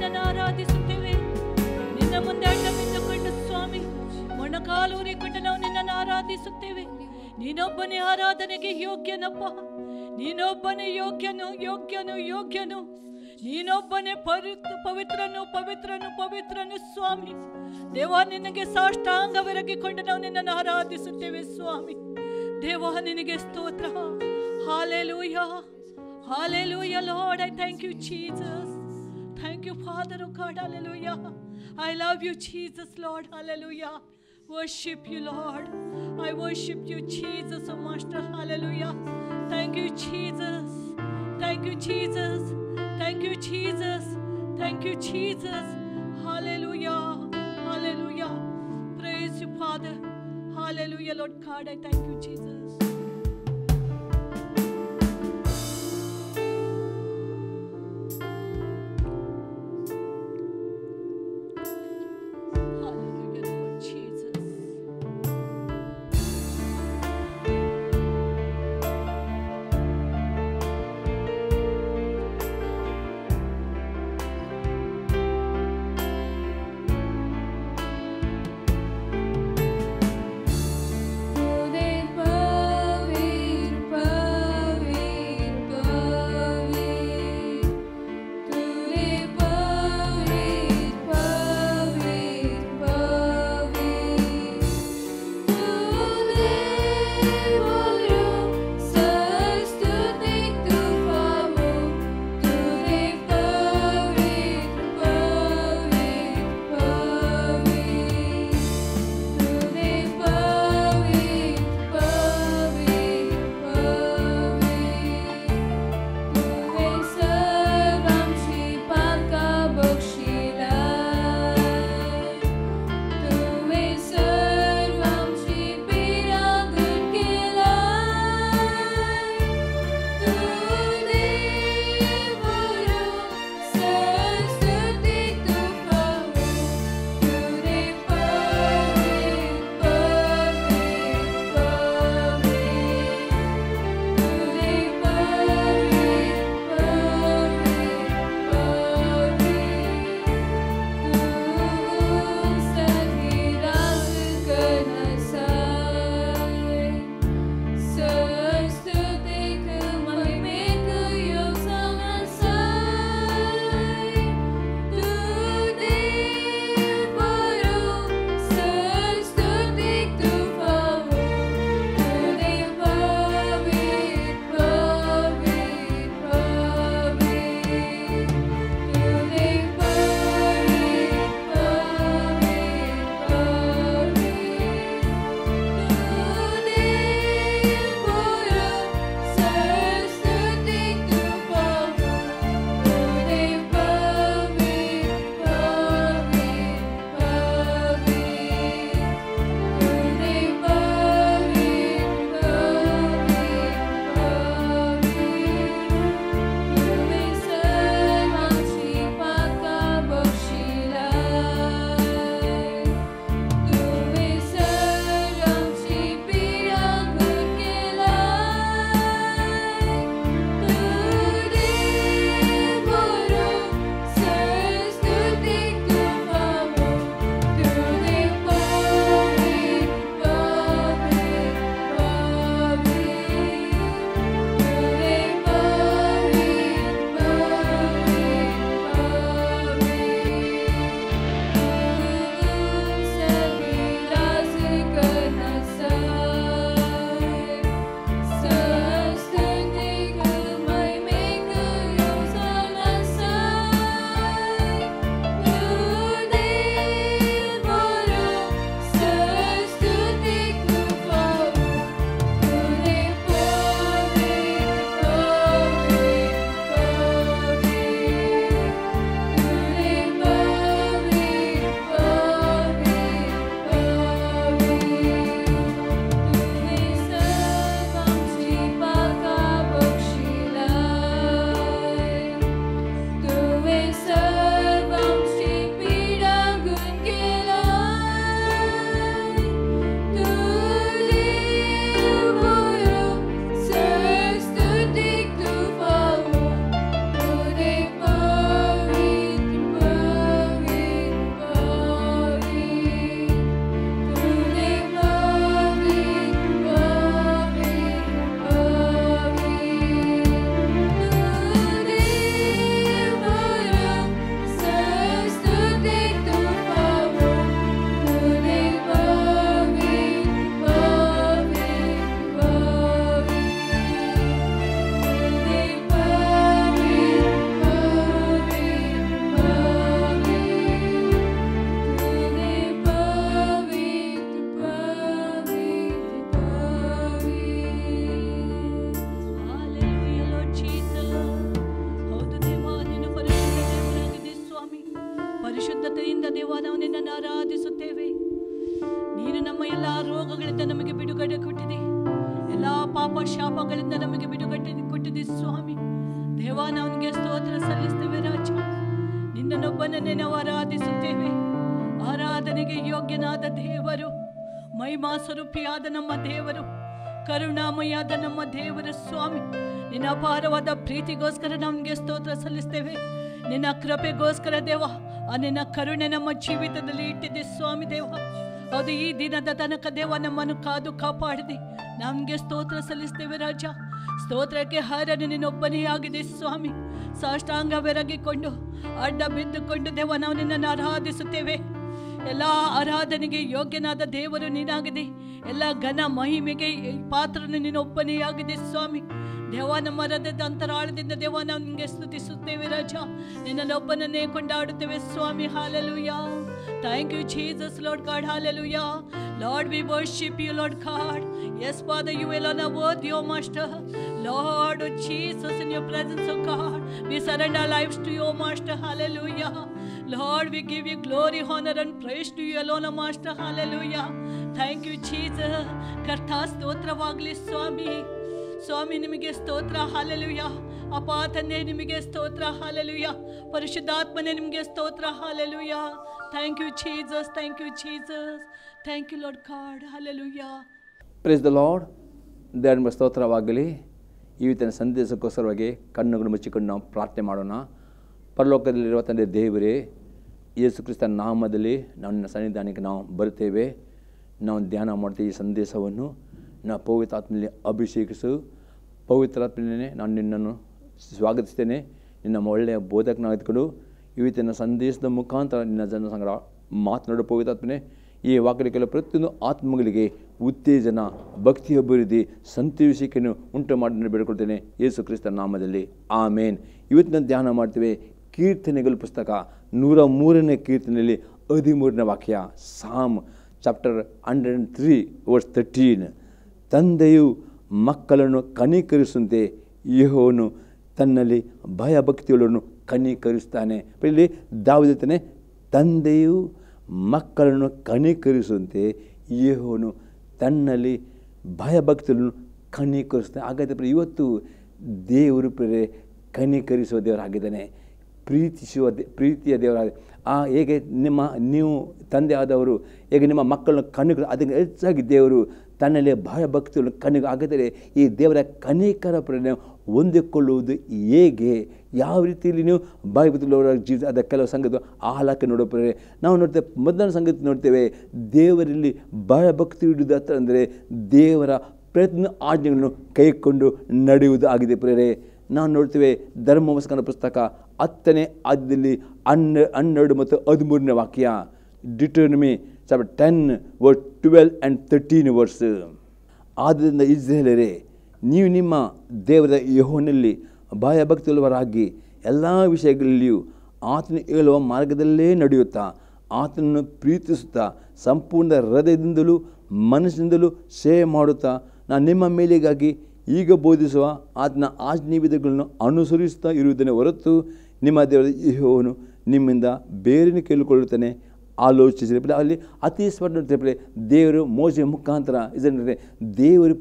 ನಿನ್ನನ್ನು ಆರಾಧಿಸುತ್ತೇವೆ. ನಿನ್ನ ಮುಂದೆ ಅಡ್ಡ ಬಿದ್ದುಕೊಂಡು ಸ್ವಾಮಿ ಮೊಣಕಾಲೂರಿಕೊಂಡು ನಾವು ನಿನ್ನನ್ನು ಆರಾಧಿಸುತ್ತೇವೆ. ನೀನೊಬ್ಬನೇ ಆರಾಧನೆಗೆ ಯೋಗ್ಯನಪ್ಪ. ನೀನೊಬ್ಬನೇ ಯೋಗ್ಯನು ಯೋಗ್ಯನು ಯೋಗ್ಯನು. ನೀನೊಬ್ಬನೇ ಪವಿತ್ರನು ಪವಿತ್ರನು ಪವಿತ್ರನು ಸ್ವಾಮಿ. ದೇವ ನಿನಗೆ ಸಾಷ್ಟಾಂಗವೆರಗಿಕೊಂಡು ನಾವು ನಿನ್ನನ್ನು ಆರಾಧಿಸುತ್ತೇವೆ ಸ್ವಾಮಿ. ದೇವ ನಿನಗೆ ಸ್ತೋತ್ರ. Hallelujah hallelujah Lord. I thank you Jesus. Thank you, Father, oh God, hallelujah. I love you, Jesus, Lord, hallelujah. Worship you, Lord. I worship you, Jesus, oh Master, hallelujah. Thank you, Jesus. Thank you, Jesus. Thank you, Jesus. Thank you, Jesus. Hallelujah. Hallelujah. Praise you, Father. Hallelujah, Lord God, I thank you, Jesus. Poder ಪರಿಶುದ್ಧತೆಯಿಂದ ದೇವ ನಾವು ನಿನ್ನನ್ನು ಆರಾಧಿಸುತ್ತೇವೆ. ನೀನು ನಮ್ಮ ಎಲ್ಲ ರೋಗಗಳಿಂದ ನಮಗೆ ಬಿಡುಗಡೆ ಕೊಟ್ಟಿದೆ, ಎಲ್ಲ ಪಾಪ ಶಾಪಗಳಿಂದ ನಮಗೆ ಬಿಡುಗಡೆ ಕೊಟ್ಟಿದೆ ಸ್ವಾಮಿ. ದೇವ ನಾವು ನಿನಗೆ ಸ್ತೋತ್ರ ಸಲ್ಲಿಸ್ತೇವೆ ರಾಜ. ನಿನ್ನನ್ನೊಬ್ಬನನ್ನೇ ನಾವು ಆರಾಧಿಸುತ್ತೇವೆ. ಆರಾಧನೆಗೆ ಯೋಗ್ಯನಾದ ದೇವರು, ಮಹಿಮಾ ಸ್ವರೂಪಿಯಾದ ನಮ್ಮ ದೇವರು, ಕರುಣಾಮಯಾದ ನಮ್ಮ ದೇವರ ಸ್ವಾಮಿ. ನಿನ್ನ ಅಪಾರವಾದ ಪ್ರೀತಿಗೋಸ್ಕರ ನಾವು ನಿನಗೆ ಸ್ತೋತ್ರ ಸಲ್ಲಿಸ್ತೇವೆ. ನಿನ್ನ ಕೃಪೆಗೋಸ್ಕರ ದೇವ, ಆ ನಿನ್ನ ಕರುಣೆ ನಮ್ಮ ಜೀವಿತದಲ್ಲಿ ಇಟ್ಟಿದೆ ಸ್ವಾಮಿ ದೇವ. ಅದು ಈ ದಿನದ ತನಕ ದೇವ ನಮ್ಮನ್ನು ಕಾದು ಕಾಪಾಡಿದೆ. ನಮಗೆ ಸ್ತೋತ್ರ ಸಲ್ಲಿಸ್ತೇವೆ ರಾಜ. ಸ್ತೋತ್ರಕ್ಕೆ ಹರನು ನಿನ್ನೊಬ್ಬನೇ ಆಗಿದೆ ಸ್ವಾಮಿ. ಸಾಷ್ಟಾಂಗ ಬೆರಗಿಕೊಂಡು ಅಡ್ಡ ಬಿದ್ದುಕೊಂಡು ದೇವ ನಾವು ನಿನ್ನನ್ನು ಆರಾಧಿಸುತ್ತೇವೆ. ಎಲ್ಲ ಆರಾಧನೆಗೆ ಯೋಗ್ಯನಾದ ದೇವರು ನೀನಾಗಿದೆ. ಎಲ್ಲ ಘನ ಮಹಿಮೆಗೆ ಪಾತ್ರನು ನೀನೊಬ್ಬನೇ ಆಗಿದೆ ಸ್ವಾಮಿ. ದೇವ ನಮ್ಮ ಹೃದಯದ ಅಂತರಾಳದಿಂದ ದೇವ ನಾವು ನಿಮಗೆ ಸ್ತುತಿಸುತ್ತೇವೆ ರಾಜ. ನಿನ್ನನ್ನೊಬ್ಬನನ್ನೇ ಕೊಂಡಾಡುತ್ತೇವೆ ಸ್ವಾಮಿ. Hallelujah. Thank you Jesus Lord God. Hallelujah. Lord, we worship you Lord God. Yes Father, you alone are worthy, O Master. Lord, oh Jesus, in your presence, oh God, we surrender our lives to you, O Master. Hallelujah. Lord, we give you glory, honor and praise to you alone, O Master. Hallelujah. Thank you Jesus. ಕರ್ತಾ ಸ್ತೋತ್ರವಾಗಲಿ ಸ್ವಾಮಿ. ಸ್ವಾಮಿ ನಿಮಗೆ ಸ್ತೋತ್ರ. Hallelujah. ಅಪ್ಪ ತಂದೆ ನಿಮಗೆ ಸ್ತೋತ್ರ. Hallelujah. ಪರಿಶುದ್ಧಾತ್ಮನೇ ನಿಮಗೆ ಸ್ತೋತ್ರ. Hallelujah. Thank you Jesus. Thank you Jesus. Thank you Lord God. Hallelujah. Praise the Lord. ದೇವರ ಸ್ತೋತ್ರವಾಗಲಿ. ಇವತ್ತಿನ ಸಂದೇಶಕ್ಕೋಸ್ಕರವಾಗಿ ಕಣ್ಣುಗಳು ಮುಚ್ಚಿಕೊಂಡು ನಾವು ಪ್ರಾರ್ಥನೆ ಮಾಡೋಣ. ಪರಲೋಕದಲ್ಲಿರುವ ತಂದೆ ದೇವರೇ, ಯೇಸು ಕ್ರಿಸ್ತನ ನಾಮದಲ್ಲಿ ನಾವು ನಿನ್ನ ಸನ್ನಿಧಾನಕ್ಕೆ ನಾವು ಬರುತ್ತೇವೆ. ನಾವು ಧ್ಯಾನ ಮಾಡ್ತೀವಿ. ಈ ಸಂದೇಶವನ್ನು ನಾವು ಪವಿತ್ರಾತ್ಮನಲ್ಲಿ ಅಭಿಷೇಕಿಸು. ಪವಿತ್ರಾತ್ಮನೇ ನಾನು ನಿನ್ನನ್ನು ಸ್ವಾಗತಿಸ್ತೇನೆ. ನಿನ್ನ ಒಳ್ಳೆಯ ಬೋಧಕನಾಗಿದ್ಕೊಂಡು ಇವತ್ತಿನ ಸಂದೇಶದ ಮುಖಾಂತರ ನಿನ್ನ ಜನ ಸಂಗಡ ಮಾತನಾಡು ಪವಿತ್ರಾತ್ಮನೇ. ಈ ವಾಕ್ಯದ ಕೆಲವು ಪ್ರತಿಯೊಂದು ಆತ್ಮಗಳಿಗೆ ಉತ್ತೇಜನ, ಭಕ್ತಿ ಅಭಿವೃದ್ಧಿ, ಸಂತೋಷಿಕೆಯನ್ನು ಉಂಟು ಮಾಡಿ ಬೇಡಿಕೊಳ್ತೇನೆ ಯೇಸು ಕ್ರಿಸ್ತನ ನಾಮದಲ್ಲಿ. ಆಮೇನ್. ಇವತ್ತಿನ ಧ್ಯಾನ ಮಾಡ್ತೇವೆ ಕೀರ್ತನೆಗಳ ಪುಸ್ತಕ 103ನೇ ಕೀರ್ತನೆಯಲ್ಲಿ 13ನೇ ವಾಕ್ಯ. ಸಾಮ್ ಚಾಪ್ಟರ್ 103 ವರ್ಸ್ 13. ತಂದೆಯು ಮಕ್ಕಳನ್ನು ಕನಿಕರಿಸುವಂತೆ ಯೆಹೋವನು ತನ್ನಲ್ಲಿ ಭಯಭಕ್ತಿಗಳನ್ನು ಕನಿಕರಿಸ್ತಾನೆ. ಇಲ್ಲಿ ದಾವೀದನೇ ತಂದೆಯು ಮಕ್ಕಳನ್ನು ಕನಿಕರಿಸುವಂತೆ ಯೆಹೋವನು ತನ್ನಲ್ಲಿ ಭಯಭಕ್ತಿಗಳನ್ನು ಕನಿಕರಿಸ್ತಾನೆ. ಹಾಗಾದರೆ ಇವತ್ತು ದೇವರು ಕನಿಕರಿಸುವ ದೇವರಾಗಿದ್ದಾನೆ, ಪ್ರೀತಿಯ ದೇವರಾಗಿದೆ. ಹೇಗೆ ನೀವು ತಂದೆ ಆದವರು ಹೇಗೆ ನಿಮ್ಮ ಮಕ್ಕಳನ್ನು ಕನಿಕರು, ಅದಕ್ಕೆ ಹೆಚ್ಚಾಗಿ ದೇವರು ತನ್ನಲ್ಲಿ ಭಯಭಕ್ತಿಯನ್ನು ಹಾಗಾದರೆ ಈ ದೇವರ ಕನಿಕರ ಪ್ರೇರಣೆ ಹೊಂದಿಕೊಳ್ಳುವುದು ಹೇಗೆ, ಯಾವ ರೀತಿಯಲ್ಲಿ ನೀವು ಭಯಭಕ್ತಿಯುಳ್ಳವರ ಜೀವಿತ, ಅದ ಕೆಲವು ಸಂಗತಿ ಆಹ್ಲಾಕ ನೋಡೋ ಪ್ರೇರಣೆ ನಾವು ನೋಡ್ತೇವೆ. ಮೊದಲನೇ ಸಂಗತಿ ನೋಡ್ತೇವೆ, ದೇವರಲ್ಲಿ ಭಯಭಕ್ತಿ ಇಡುವುದು ಹತ್ರ ಅಂದರೆ ದೇವರ ಪ್ರಯತ್ನ ಆಜ್ಞೆಗಳನ್ನು ಕೈಕೊಂಡು ನಡೆಯುವುದು ಆಗಿದೆ ಪ್ರೇರೆ. ನಾವು ನೋಡ್ತೇವೆ ಧರ್ಮವಸ್ಕನ ಪುಸ್ತಕ 10ನೇ ಅಧ್ಯಾಯದಲ್ಲಿ 12 ಮತ್ತು 13ನೇ ವಾಕ್ಯ. ಡಿಟರ್ನಮಿ ಚಾಪ್ಟರ್ 10 ವರ್ಸ್ 12 and 13 ವರ್ಸ್. ಆದ್ದರಿಂದ ಇಸ್ರಾಯೇಲರೇ, ನೀವು ನಿಮ್ಮ ದೇವರ ಯೆಹೋವನಲ್ಲಿ ಭಯಭಕ್ತಿಯುಳ್ಳವರಾಗಿ ಎಲ್ಲ ವಿಷಯಗಳಲ್ಲಿಯೂ ಆತನು ಹೇಳುವ ಮಾರ್ಗದಲ್ಲೇ ನಡೆಯುತ್ತಾ ಆತನನ್ನು ಪ್ರೀತಿಸುತ್ತಾ ಸಂಪೂರ್ಣ ಹೃದಯದಿಂದಲೂ ಮನಸ್ಸಿನಿಂದಲೂ ಸೇವೆ ಮಾಡುತ್ತಾ ನಾನು ನಿಮ್ಮ ಮೇಲಿಗಾಗಿ ಈಗ ಬೋಧಿಸುವ ಆತನ ಆಜ್ಞಾವಿಧಿಗಳನ್ನು ಅನುಸರಿಸುತ್ತಾ ಇರುವುದನ್ನೇ ಹೊರತು ನಿಮ್ಮ ದೇವರ ಯೆಹೋವನು ನಿಮ್ಮಿಂದ ಬೇರೆಯನ್ನು ಕೇಳಿಕೊಳ್ಳುತ್ತಾನೆ ಆಲೋಚಿಸಿದರೆ ಅಲ್ಲಿ ಅತಿ ಸ್ಪಷ್ಟ ದೇವರು ಮೋಶೆಯ ಮುಖಾಂತರ ಇದನ್ನೇ ದೇವರು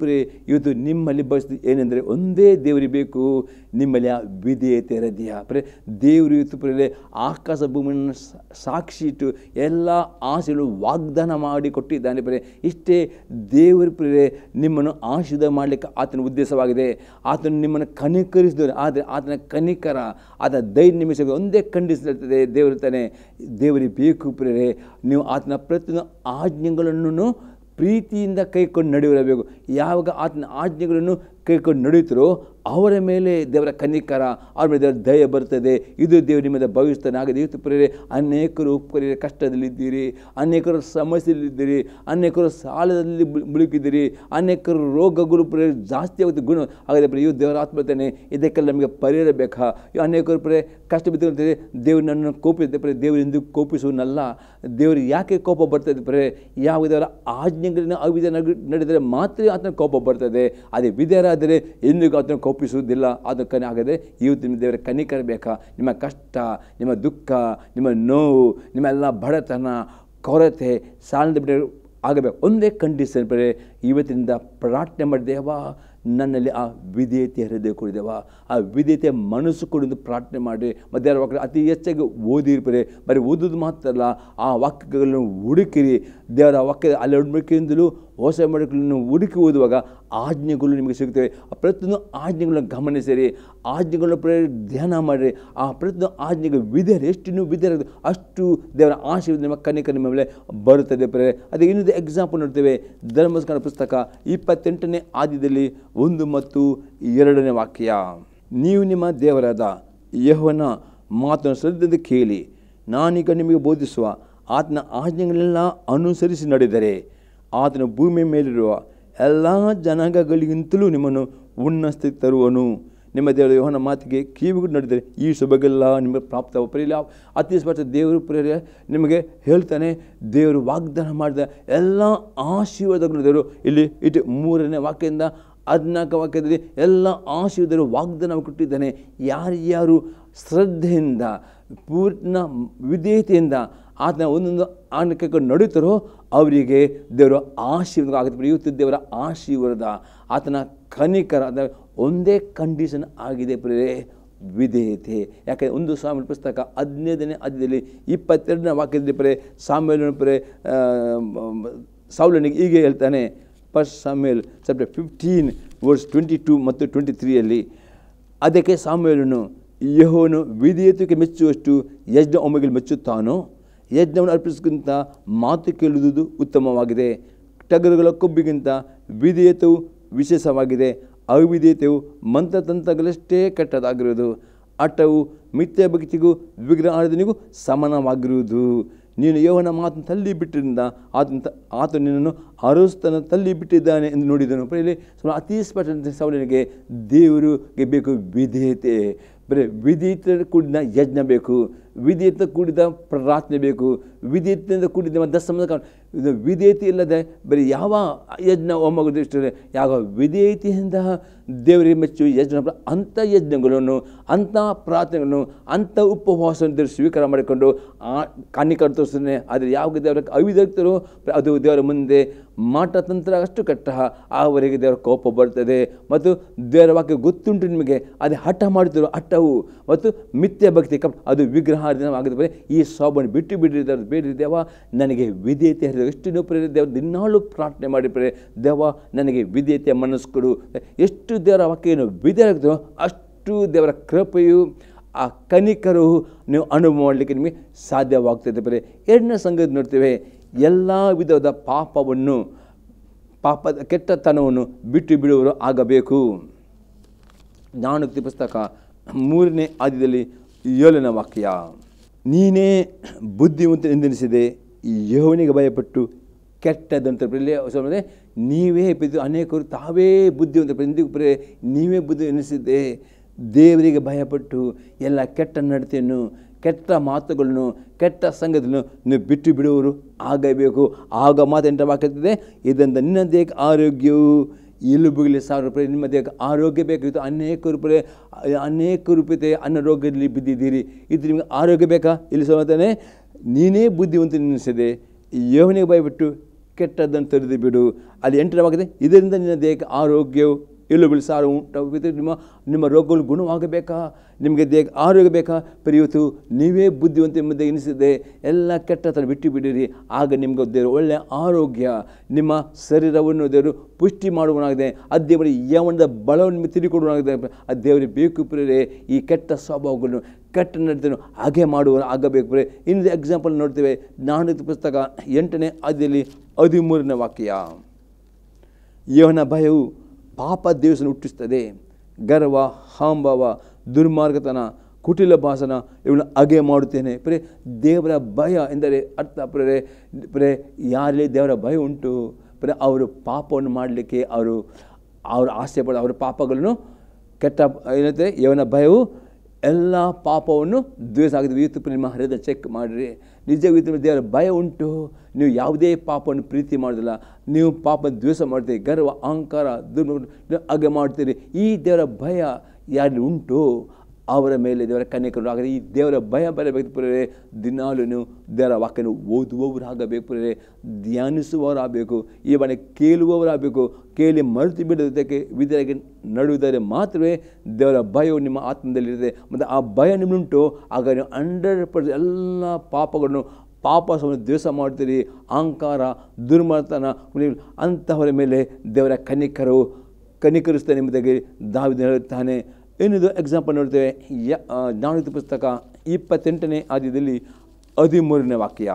ಇವತ್ತು ನಿಮ್ಮಲ್ಲಿ ಬಯಸಿದ ಏನೆಂದರೆ ಒಂದೇ ದೇವರಿಗೆ ಬೇಕು, ನಿಮ್ಮಲ್ಲಿ ಆ ವಿಧೇಯತೆ ಹೃದಯ ದೇವರು ಇವತ್ತು ಆಕಾಶ ಭೂಮಿಯನ್ನು ಸಾಕ್ಷಿ ಇಟ್ಟು ಎಲ್ಲ ಆಸೆಗಳು ವಾಗ್ದಾನ ಮಾಡಿ ಕೊಟ್ಟಿದ್ದಾನೆ. ಇಷ್ಟೇ ದೇವರು ನಿಮ್ಮನ್ನು ಆಶೀರ್ವಾದ ಮಾಡಲಿಕ್ಕೆ ಆತನ ಉದ್ದೇಶವಾಗಿದೆ. ಆತನು ನಿಮ್ಮನ್ನು ಕನಿಕರಿಸಿದವರು, ಆದರೆ ಆತನ ಕನಿಕರ ಆತನ ಧೈರ್ಯ ನಿಮಿಷ ಒಂದೇ ಖಂಡಿಸಿರ್ತದೆ. ದೇವರಿರ್ತಾನೆ, ದೇವರಿಗೆ ಬೇಕು ನೀವು ಆತನ ಪ್ರತಿಯೊಂದು ಆಜ್ಞೆಗಳನ್ನು ಪ್ರೀತಿಯಿಂದ ಕೈಕೊಂಡು ನಡೆಯಬೇಕು. ಯಾವಾಗ ಆತನ ಆಜ್ಞೆಗಳನ್ನು ಕೈಕೊಂಡು ನಡೆಯುತ್ತರೋ ಅವರ ಮೇಲೆ ದೇವರ ಕನಿಕರ, ಅವ್ರ ಮೇಲೆ ದೇವರ ದಯ ಬರ್ತದೆ. ಇದು ದೇವರು ನಿಮ್ಮಿಂದ ಭಾವಿಸ್ತಾನೆ. ಹಾಗೆ ಇವತ್ತು ಅನೇಕರು ಕಷ್ಟದಲ್ಲಿದ್ದೀರಿ, ಅನೇಕರು ಸಮಸ್ಯೆಯಲ್ಲಿದ್ದೀರಿ, ಅನೇಕರು ಸಾಲದಲ್ಲಿ ಮುಳುಗಿದ್ದೀರಿ, ಅನೇಕರು ರೋಗಗಳು ಜಾಸ್ತಿ ಆಗುತ್ತೆ ಗುಣ. ಹಾಗಾದರೆ ಇವು ದೇವರ ಆತ್ಮತಾನೆ, ಇದಕ್ಕೆಲ್ಲ ನಮಗೆ ಪರಿಹಾರ ಬೇಕಾ? ಅನೇಕರು ಕಷ್ಟ ಬಿದ್ದಿರ್ತಾರೆ, ದೇವರು ನನ್ನನ್ನು ಕೋಪಿಸುತ್ತೆ. ದೇವರು ಎಂದು ಕೋಪಿಸುವನಲ್ಲ. ದೇವರು ಯಾಕೆ ಕೋಪ ಬರ್ತದೆ? ಯಾವ ದೇವರ ಆಜ್ಞೆಗಳನ್ನ ಅವಿಧ ನಡೆದರೆ ಮಾತ್ರ ಆತನ ಕೋಪ ಬರ್ತದೆ. ಅದೇ ವಿಧೇಯರಾದರೆ ಎಂದಿಗೂ ಆತನ ಕೋಪ ಒಪ್ಪಿಸುವುದಿಲ್ಲ. ಅದು ಆಗದೆ ಇವತ್ತು ನಿಮ್ಮ ದೇವರ ಕನಿಕರ ಬೇಕಾ? ನಿಮ್ಮ ಕಷ್ಟ, ನಿಮ್ಮ ದುಃಖ, ನಿಮ್ಮ ನೋವು, ನಿಮ್ಮೆಲ್ಲ ಬಡತನ, ಕೊರತೆ, ಸಾಲದ ಬಿಡ ಆಗಬೇಕು. ಒಂದೇ ಕಂಡೀಷನ್ ಬರೇ ಇವತ್ತಿನಿಂದ ಪ್ರಾರ್ಥನೆ ಮಾಡಿ, ದೇವ ನನ್ನಲ್ಲಿ ಆ ವಿಧೇಯತೆ ಹೃದಯ ಕೊಡಿದೇವ, ಆ ವಿಧೇಯತೆ ಮನಸ್ಸು ಕೊಡಿದು ಪ್ರಾರ್ಥನೆ ಮಾಡಿ. ಮತ್ತು ದೇವರ ವಾಕ್ಯ ಅತಿ ಹೆಚ್ಚಾಗಿ ಓದಿರ್ಬರೆ, ಬರೀ ಓದೋದು ಮಾತ್ರ ಅಲ್ಲ, ಆ ವಾಕ್ಯಗಳನ್ನು ಹುಡುಕಿರಿ. ದೇವರ ವಾಕ್ಯ ಅಲ್ಲಿ ಹುಡುಕಿಂದಲೂ ಹೊಸ ಮಡಿಕೆಗಳನ್ನು ಹುಡುಕಿ ಓದುವಾಗ ಆಜ್ಞೆಗಳು ನಿಮಗೆ ಸಿಗುತ್ತವೆ. ಆ ಪ್ರತಿಯೊಂದು ಆಜ್ಞೆಗಳನ್ನು ಗಮನಿಸಿರಿ, ಆಜ್ಞೆಗಳನ್ನು ಧ್ಯಾನ ಮಾಡಿರಿ. ಆ ಪ್ರತಿಯೊಂದು ಆಜ್ಞೆಗೆ ವಿಧೇಯರು ಎಷ್ಟು ನೀವು ವಿಧೇಯರು ಅಷ್ಟು ದೇವರ ಆಶೀರ್ವಾದ ನಿಮ್ಮ ಕನಿಕರ ನಿಮ್ಮ ಮೇಲೆ ಬರುತ್ತದೆ. ಅದಕ್ಕೆ ಇನ್ನೊಂದು ಎಕ್ಸಾಂಪಲ್ ನೋಡ್ತೇವೆ. ಧರ್ಮಸ್ಕರಣ ಪುಸ್ತಕ 28ನೇ ಆದ್ಯದಲ್ಲಿ 1 ಮತ್ತು 2ನೇ ವಾಕ್ಯ. ನೀವು ನಿಮ್ಮ ದೇವರಾದ ಯೆಹೋವನ ಮಾತನ್ನು ಶ್ರದ್ಧೆಯಿಂದ ಕೇಳಿ ನಾನೀಗ ನಿಮಗೆ ಬೋಧಿಸುವ ಆತನ ಆಜ್ಞೆಗಳೆಲ್ಲ ಅನುಸರಿಸಿ ನಡೆದರೆ ಆತನ ಭೂಮಿಯ ಮೇಲಿರುವ ಎಲ್ಲ ಜನಾಂಗಗಳಿಗಿಂತಲೂ ನಿಮ್ಮನ್ನು ಉನ್ನತಿಗೆ ತರುವನು. ನಿಮ್ಮ ದೇವರ ಯೆಹೋವನ ಮಾತಿಗೆ ಕಿವಿಗಳು ನಡೆದರೆ ಈ ಶುಭಗೆಲ್ಲ ನಿಮಗೆ ಪ್ರಾಪ್ತ. ಪ್ರಿಯ ಅತಿ ಸ್ಪಷ್ಟ ದೇವರು ಪ್ರಿಯರೇ ನಿಮಗೆ ಹೇಳ್ತಾನೆ, ದೇವರು ವಾಗ್ದಾನ ಮಾಡಿದ ಎಲ್ಲ ಆಶೀರ್ವಾದಗಳು ದೇವರು ಇಲ್ಲಿ 3ನೇ ವಾಕ್ಯದಿಂದ 14 ವಾಕ್ಯದಲ್ಲಿ ಎಲ್ಲ ಆಶೀರ್ವಾದರು ವಾಗ್ದಾನ ಕೊಟ್ಟಿದ್ದಾನೆ. ಯಾರ್ಯಾರು ಶ್ರದ್ಧೆಯಿಂದ ಪೂರ್ಣ ವಿಧೇಯತೆಯಿಂದ ಆತನ ಒಂದೊಂದು ಆಜ್ಞೆಗೆ ನಡೀತಾರೋ ಅವರಿಗೆ ದೇವರ ಆಶೀರ್ವಾದ ಆಗುತ್ತೆ. ಇವತ್ತು ದೇವರ ಆಶೀರ್ವಾದ, ಆತನ ಕನಿಕರ ಒಂದೇ ಕಂಡೀಷನ್ ಆಗಿದೆ ಪ್ರಿಯರೇ, ವಿಧೇಯತೆ. ಯಾಕೆಂದರೆ 1 ಸಾಮುವೇಲ ಪುಸ್ತಕ 15ನೇ ಅಧ್ಯಾಯದಲ್ಲಿ 22ನೇ ವಾಕ್ಯದಲ್ಲಿ ಸಾಮುವೇಲನ ಸೌಲನಿಗೆ ಹೀಗೆ ಹೇಳ್ತಾನೆ. 1 ಸಾಮುವೇಲ್ ಚಾಪ್ಟರ್ 15 ವರ್ಸ್ 22 ಮತ್ತು 23ಯಲ್ಲಿ, ಅದಕ್ಕೆ ಸಾಮುವೇಲನು ಯೆಹೋವನು ವಿಧೇಯತೆಗೆ ಮೆಚ್ಚುವಷ್ಟು ಯಜ್ಞ ಒಮ್ಮೆಗೆ ಮೆಚ್ಚುತ್ತಾನೋ, ಯಜ್ಞವನ್ನು ಅರ್ಪಿಸೋಕ್ಕಿಂತ ಮಾತು ಕೇಳುವುದು ಉತ್ತಮವಾಗಿದೆ. ಟಗರುಗಳ ಕೊಬ್ಬಿಗಿಂತ ವಿಧೇಯತೆಯು ವಿಶೇಷವಾಗಿದೆ. ಅವಿಧೇಯತೆಯು ಮಂತ್ರತಂತ್ರಗಳಷ್ಟೇ ಕೆಟ್ಟದಾಗಿರುವುದು. ಹಠವು ಮಿಥ್ಯ ಭಕ್ತಿಗೂ ವಿಗ್ರಹ ಆರಾಧನೆಗೂ ಸಮಾನವಾಗಿರುವುದು. ನೀನು ಯೆಹೋವನ ಮಾತನ್ನು ತಳ್ಳಿ ಬಿಟ್ಟಿದ್ದರಿಂದ ಆತ ನಿನ್ನನ್ನು ಅರಸ್ತನ ತಳ್ಳಿ ಬಿಟ್ಟಿದ್ದಾನೆ ಎಂದು ನೋಡಿದನು. ಇಲ್ಲಿ ಅತಿ ಸ್ಪಷ್ಟ ಸೌಲನಿಗೆ ದೇವರಿಗೆ ಬೇಕು ವಿಧೇಯತೆ. ಬರೀ ವಿಧೇಯತೆ ಕೂಡಿದ ಯಜ್ಞ ಬೇಕು, ವಿಧೇಯತೆ ಕೂಡಿದ ಪ್ರಾರ್ಥನೆ ಬೇಕು, ವಿಧೇಯತೆಯಿಂದ ಕೂಡಿದ ದಶಮ. ಇದು ವಿಧೇಯತೆ ಇಲ್ಲದೆ ಬರೀ ಯಾವ ಯಜ್ಞ ಹೋಮಗಳು ಇಷ್ಟೇ, ಯಾವ ವಿಧೇಯತೆಯಿಂದ ದೇವರಿಗೆ ಮೆಚ್ಚು ಯಜ್ಞ, ಅಂಥ ಯಜ್ಞಗಳನ್ನು, ಅಂಥ ಪ್ರಾರ್ಥನೆಗಳನ್ನು, ಅಂಥ ಉಪವಾಸವನ್ನು ದೇವರು ಸ್ವೀಕಾರ ಮಾಡಿಕೊಂಡು ಕನ್ನಿಕರ ತೋರಿಸ್ತಾನೆ. ಆದರೆ ಯಾವ ದೇವರ ಅವಿಧೇಯತರು ಅದು ದೇವರ ಮುಂದೆ ಮಾಟತಂತ್ರ ಅಷ್ಟು ಕೆಟ್ಟ, ಆವರೆಗೆ ದೇವರ ಕೋಪ ಬರ್ತದೆ. ಮತ್ತು ದೇವರ ವಾಕ್ಯ ಗೊತ್ತುಂಟು ನಿಮಗೆ, ಅದೇ ಹಠ ಮಾಡುತ್ತಿರೋ ಹಠವು ಮತ್ತು ಮಿಥ್ಯ ಭಕ್ತಿ ಅದು ವಿಗ್ರಹಾರ್ಧನವಾಗಿದೆ. ಈ ಸ್ವಭಾವವನ್ನು ಬಿಟ್ಟು ಬಿಟ್ಟಿದ್ದಾರೆ. ಬೇಡ ದೇವ ನನಗೆ ವಿಧೇಯತೆ ಹರಿದ ಎಷ್ಟು ನೀವು ಪ್ರೇರಿ ದೇವ ದಿನಾಳು ಪ್ರಾರ್ಥನೆ ಮಾಡಿ ದೇವ ನನಗೆ ವಿಧೇಯತೆಯ ಮನಸ್ಸು ಕೊಡು. ಎಷ್ಟು ದೇವರ ವಾಕ್ಯವನ್ನು ವಿಧೇಯರಾಗ್ತದೋ ಅಷ್ಟು ದೇವರ ಕೃಪೆಯು ಆ ಕನಿಕರು ನೀವು ಅನುಭವ ಮಾಡಲಿಕ್ಕೆ ನಿಮಗೆ ಸಾಧ್ಯವಾಗ್ತದೆ. ಬರೀ 2ನೇ ಸಂಗತಿ ನೋಡ್ತೇವೆ, ಎಲ್ಲ ವಿಧವಾದ ಪಾಪದ ಕೆಟ್ಟತನವನ್ನು ಬಿಟ್ಟು ಬಿಡುವರು ಆಗಬೇಕು. ಜ್ಞಾನೋಕ್ತಿ ಪುಸ್ತಕ 3ನೇ ಅಧ್ಯಾಯದಲ್ಲಿ 7ನೇ ವಾಕ್ಯ. ನೀನೇ ಬುದ್ಧಿವಂತ ಎಂದೆನಿಸಿದೆ, ಯೆಹೋವನಿಗೆ ಭಯಪಟ್ಟು ಕೆಟ್ಟದಂತ. ನೀವೇ ಅನೇಕರು ತಾವೇ ಬುದ್ಧಿವಂತ, ನೀವೇ ಬುದ್ಧಿ ಎನಿಸಿದ್ದೆ. ದೇವರಿಗೆ ಭಯಪಟ್ಟು ಎಲ್ಲ ಕೆಟ್ಟ ನಡತೆಯನ್ನು, ಕೆಟ್ಟ ಮಾತುಗಳನ್ನು, ಕೆಟ್ಟ ಸಂಗತಿಯನ್ನು ನೀವು ಬಿಟ್ಟು ಬಿಡುವರು ಆಗಬೇಕು. ಆಗ ಮಾತೆಂಟ ವಾಕ್ಯತ್ತದೆ, ಇದರಿಂದ ನಿನ್ನ ದೇಹಕ್ಕೆ ಆರೋಗ್ಯವು ಎಲುಬುಗಳಿಗೆ 1000 ರೂಪಾಯಿ. ನಿಮ್ಮ ದೇಹಕ್ಕೆ ಆರೋಗ್ಯ ಬೇಕಾಗಿತ್ತು. ಅನೇಕ ರೂಪಾಯಿ ಅನಾರೋಗ್ಯದಲ್ಲಿ ಬಿದ್ದಿದ್ದೀರಿ. ಇದು ನಿಮಗೆ ಆರೋಗ್ಯ ಬೇಕಾ? ಇಲ್ಲಿ ಸಮಾಧಾನೆ, ನೀನೇ ಬುದ್ಧಿವಂತ ನೆನೆಸಿದೆ, ಯೆಹೋವನಿಗೆ ಭಯಪಟ್ಟು ಕೆಟ್ಟದ್ದನ್ನು ತೊರೆದು ಬಿಡು. ಅಲ್ಲಿ 8ನೇ ವಾಕ್ಯದೆ, ಇದರಿಂದ ನಿನ್ನ ದೇಹಕ್ಕೆ ಆರೋಗ್ಯವು ಎಲುಬುಗಳು 1000 ಉಂಟಾಗುತ್ತೆ. ನಿಮ್ಮ ರೋಗಗಳು ಗುಣವಾಗಬೇಕಾ? ನಿಮಗೆ ದೇಹಕ್ಕೆ ಆರೋಗ್ಯ ಬೇಕಾ? ಇವತ್ತು ನೀವೇ ಬುದ್ಧಿವಂತ ಎಂಬುದೇ ಎನಿಸಿದೆ, ಎಲ್ಲ ಕೆಟ್ಟತನ ಬಿಟ್ಟು ಬಿಡಿರಿ. ಆಗ ನಿಮಗೆ ದೇವರು ಒಳ್ಳೆಯ ಆರೋಗ್ಯ, ನಿಮ್ಮ ಶರೀರವನ್ನು ದೇವರು ಪುಷ್ಟಿ ಮಾಡುವನಾಗಿದೆ. ಅದು ದೇವರ ಯಾವನ ಬಲವನ್ನು ತಿರುಗಿಕೊಡುವನಾಗಿದೆ. ಅದು ದೇವರಿಗೆ ಬೇಕು ಪ್ರಿಯರೇ. ಈ ಕೆಟ್ಟ ಸ್ವಭಾವಗಳನ್ನು, ಕೆಟ್ಟ ನಡತೆಯನ್ನು ಹಾಗೆ ಮಾಡುವ ಆಗಬೇಕು ಪ್ರಿಯರೇ. ಇನ್ನೊಂದು ಎಕ್ಸಾಂಪಲ್ ನೋಡ್ತೇವೆ. ಜ್ಞಾನೋಕ್ತಿ ಪುಸ್ತಕ 8ನೇ ಅಧ್ಯಾಯದಲ್ಲಿ 13ನೇ ವಾಕ್ಯ. ಯೆಹೋವನ ಭಯವು ಪಾಪ ದೇವಸನ್ನು ಹುಟ್ಟಿಸ್ತದೆ. ಗರ್ವ, ಹಾಂಭಾವ, ದುರ್ಮಾರ್ಗತನ, ಕುಟಿಲ ಭಾಷಣ ಇವನ್ನು ಹಾಗೆ ಮಾಡುತ್ತೇನೆ. ದೇವರ ಭಯ ಎಂದರೆ ಅರ್ಥ ಯಾರಲ್ಲಿ ದೇವರ ಭಯ ಉಂಟು ಅವರು ಪಾಪವನ್ನು ಮಾಡಲಿಕ್ಕೆ ಅವರು ಆಸೆ ಪಡ ಅವರ ಪಾಪಗಳನ್ನು ಕೆಟ್ಟ ಏನಂತೆ. ಯೆಹೋವನ ಭಯವು ಎಲ್ಲ ಪಾಪವನ್ನು ದ್ವೇಷ ಆಗಿದ್ವಿ. ಇವತ್ತು ನಿಮ್ಮ ಹೃದಯ ಚೆಕ್ ಮಾಡಿರಿ. ನಿಜವಿತ್ತು ದೇವರ ಭಯ ಉಂಟು, ನೀವು ಯಾವುದೇ ಪಾಪವನ್ನು ಪ್ರೀತಿ ಮಾಡೋದಿಲ್ಲ, ನೀವು ಪಾಪ ದ್ವೇಷ ಮಾಡ್ತೀರಿ, ಗರ್ವ ಅಹಂಕಾರ ಹಾಗೆ ಮಾಡ್ತೀರಿ. ಈ ದೇವರ ಭಯ ಯಾರು ಉಂಟು ಅವರ ಮೇಲೆ ದೇವರ ಕನ್ಯಕರು ಆಗದೆ ಈ ದೇವರ ಭಯ ಬರಬೇಕು ಪುರೇ. ದಿನಾಲು ನೀವು ದೇವರ ವಾಕ್ಯನ ಓದುವವರಾಗಬೇಕು ಪುರೇ, ಧ್ಯಾನಿಸುವವರಾಗಬೇಕು, ಈ ಮನೆ ಕೇಳುವವರಾಗಬೇಕು. ಕೇಳಿ ಮರೆತು ಬಿಡೋದಕ್ಕೆ ವಿಧಿಯಾಗಿ ನಡುವುದರೆ ಮಾತ್ರವೇ ದೇವರ ಭಯವು ನಿಮ್ಮ ಆತ್ಮದಲ್ಲಿರುತ್ತೆ. ಮತ್ತು ಆ ಭಯ ನಿಮ್ಮುಂಟು, ಆಗ ನೀವು 100% ಎಲ್ಲ ಪಾಪಗಳನ್ನು ಪಾಪವನ್ನು ದ್ವೇಷ ಮಾಡ್ತೀರಿ. ಅಹಂಕಾರ, ದುರ್ಮತನ ಅಂತಹವರ ಮೇಲೆ ದೇವರ ಕನಿಕರಿಸ್ತಾನೆ ಎಂಬುದಾಗಿ ದಾವೀದನು ಹೇಳುತ್ತಾನೆ. ಇನ್ನೊಂದು ಎಕ್ಸಾಂಪಲ್ ನೋಡ್ತೇವೆ. ಜ್ಞಾನೋಕ್ತಿ ಪುಸ್ತಕ 28ನೇ ಅಧ್ಯಾಯದಲ್ಲಿ 13ನೇ ವಾಕ್ಯ.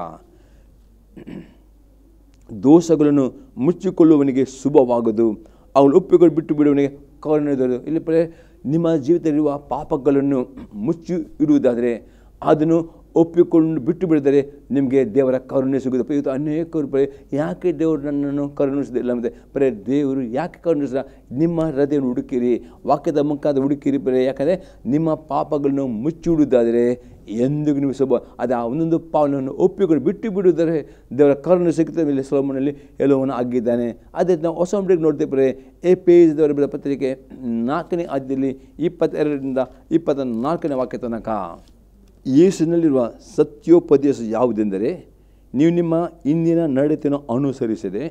ದೋಷಗಳನ್ನು ಮುಚ್ಚಿಕೊಳ್ಳುವವನಿಗೆ ಶುಭವಾಗದು, ಅವನು ಒಪ್ಪಿಕೊಂಡು ಬಿಟ್ಟು ಬಿಡುವವನಿಗೆ ಕರುಣೆಯಿರುವುದು. ಇಲ್ಲಿ ನಿಮ್ಮ ಜೀವಿತದಲ್ಲಿರುವ ಪಾಪಗಳನ್ನು ಮುಚ್ಚಿ ಇಡುವುದಾದರೆ, ಅದನ್ನು ಒಪ್ಪಿಕೊಂಡು ಬಿಟ್ಟು ಬಿಡಿದರೆ ನಿಮಗೆ ದೇವರ ಕರುಣೆ ಸಿಗುತ್ತದೆ. ಇವತ್ತು ಅನೇಕರು ಯಾಕೆ ದೇವರು ನನ್ನನ್ನು ಕರುಣಿಸೋದಿಲ್ಲ ಮತ್ತು ದೇವರು ಯಾಕೆ ಕರುಣಿಸಿಲ್ಲ? ನಿಮ್ಮ ಹೃದಯವನ್ನು ಹುಡುಕಿರಿ, ವಾಕ್ಯದ ಮುಖಾಂತರ ಹುಡುಕಿರಿ ಯಾಕಂದರೆ ನಿಮ್ಮ ಪಾಪಗಳನ್ನು ಮುಚ್ಚಿಡುವುದಾದರೆ ಎಂದಿಗೂ ನೀವು ಅದು ಆ ಒಂದೊಂದು ಪಾಪವನ್ನು ಒಪ್ಪಿಕೊಂಡು ಬಿಟ್ಟು ಬಿಡುವುದರೆ ದೇವರ ಕರುಣೆ ಸಿಗುತ್ತದೆ. ಮೇಲೆ ಸೊಲೊಮೋನನಲ್ಲಿ ಎಲ್ಲವನ್ನು ಆಗಿದ್ದಾನೆ. ಅದೇ ನಾವು ಹೊಸ ಒಬ್ಬರಿಗೆ ನೋಡ್ತೇವೆ. ಎಫೆಸದವರ ಬರೆದ ಪತ್ರಿಕೆ 4ನೇ ಅಧ್ಯಾಯದಲ್ಲಿ 22ರಿಂದ 24ನೇ ವಾಕ್ಯ ತನಕ. ಯೇಸುವಿನಲ್ಲಿರುವ ಸತ್ಯೋಪದೇಶ ಯಾವುದೆಂದರೆ, ನೀವು ನಿಮ್ಮ ಇಂದಿನ ನಡತೆಯನ್ನು ಅನುಸರಿಸದೆ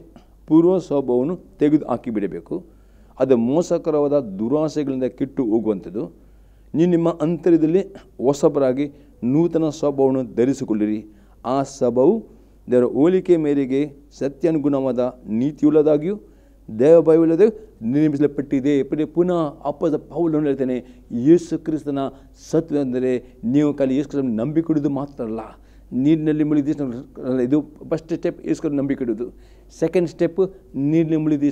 ಪೂರ್ವ ಸ್ವಭಾವವನ್ನು ತೆಗೆದು ಹಾಕಿಬಿಡಬೇಕು. ಅದು ಮೋಸಕರವಾದ ದುರಾಸೆಗಳಿಂದ ಕೆಟ್ಟು ಹೋಗುವಂಥದ್ದು. ನೀವು ನಿಮ್ಮ ಅಂತರ್ಯದಲ್ಲಿ ಹೊಸಬರಾಗಿ ನೂತನ ಸ್ವಭಾವವನ್ನು ಧರಿಸಿಕೊಳ್ಳಿರಿ. ಆ ಸ್ವಭಾವವು ದೇವರ ಹೋಲಿಕೆ ಮೇರೆಗೆ ಸತ್ಯಾನುಗುಣವಾದ ನೀತಿಯುಳ್ಳದಾಗಿಯೂ ದೇವಭಯವಿಲ್ಲದೆ ನಿರ್ಮಿಸಲ್ಪಟ್ಟಿದೆ. ಪುನಃ ಅಪ್ಪದ ಪೌಲನು ಹೇಳ್ತಾನೆ, ಯೇಸು ಕ್ರಿಸ್ತನ ಸತ್ವ ಅಂದರೆ ನೀವು ಖಾಲಿ ಯೇಸು ಕ್ರಿಸ್ತನ ನಂಬಿಕೊಡೋದು ಮಾತ್ರ ಅಲ್ಲ, ನೀರಿನಲ್ಲಿ ಮುಳುಗಿ ಇದು ಫಸ್ಟ್ ಸ್ಟೆಪ್ ಯೇಸು ಕ್ರಿಸ್ತನ ನಂಬಿಕೊಡೋದು. ಸೆಕೆಂಡ್ ಸ್ಟೆಪ್ ನೀರಿನಲ್ಲಿ ಮುಳುಗಿ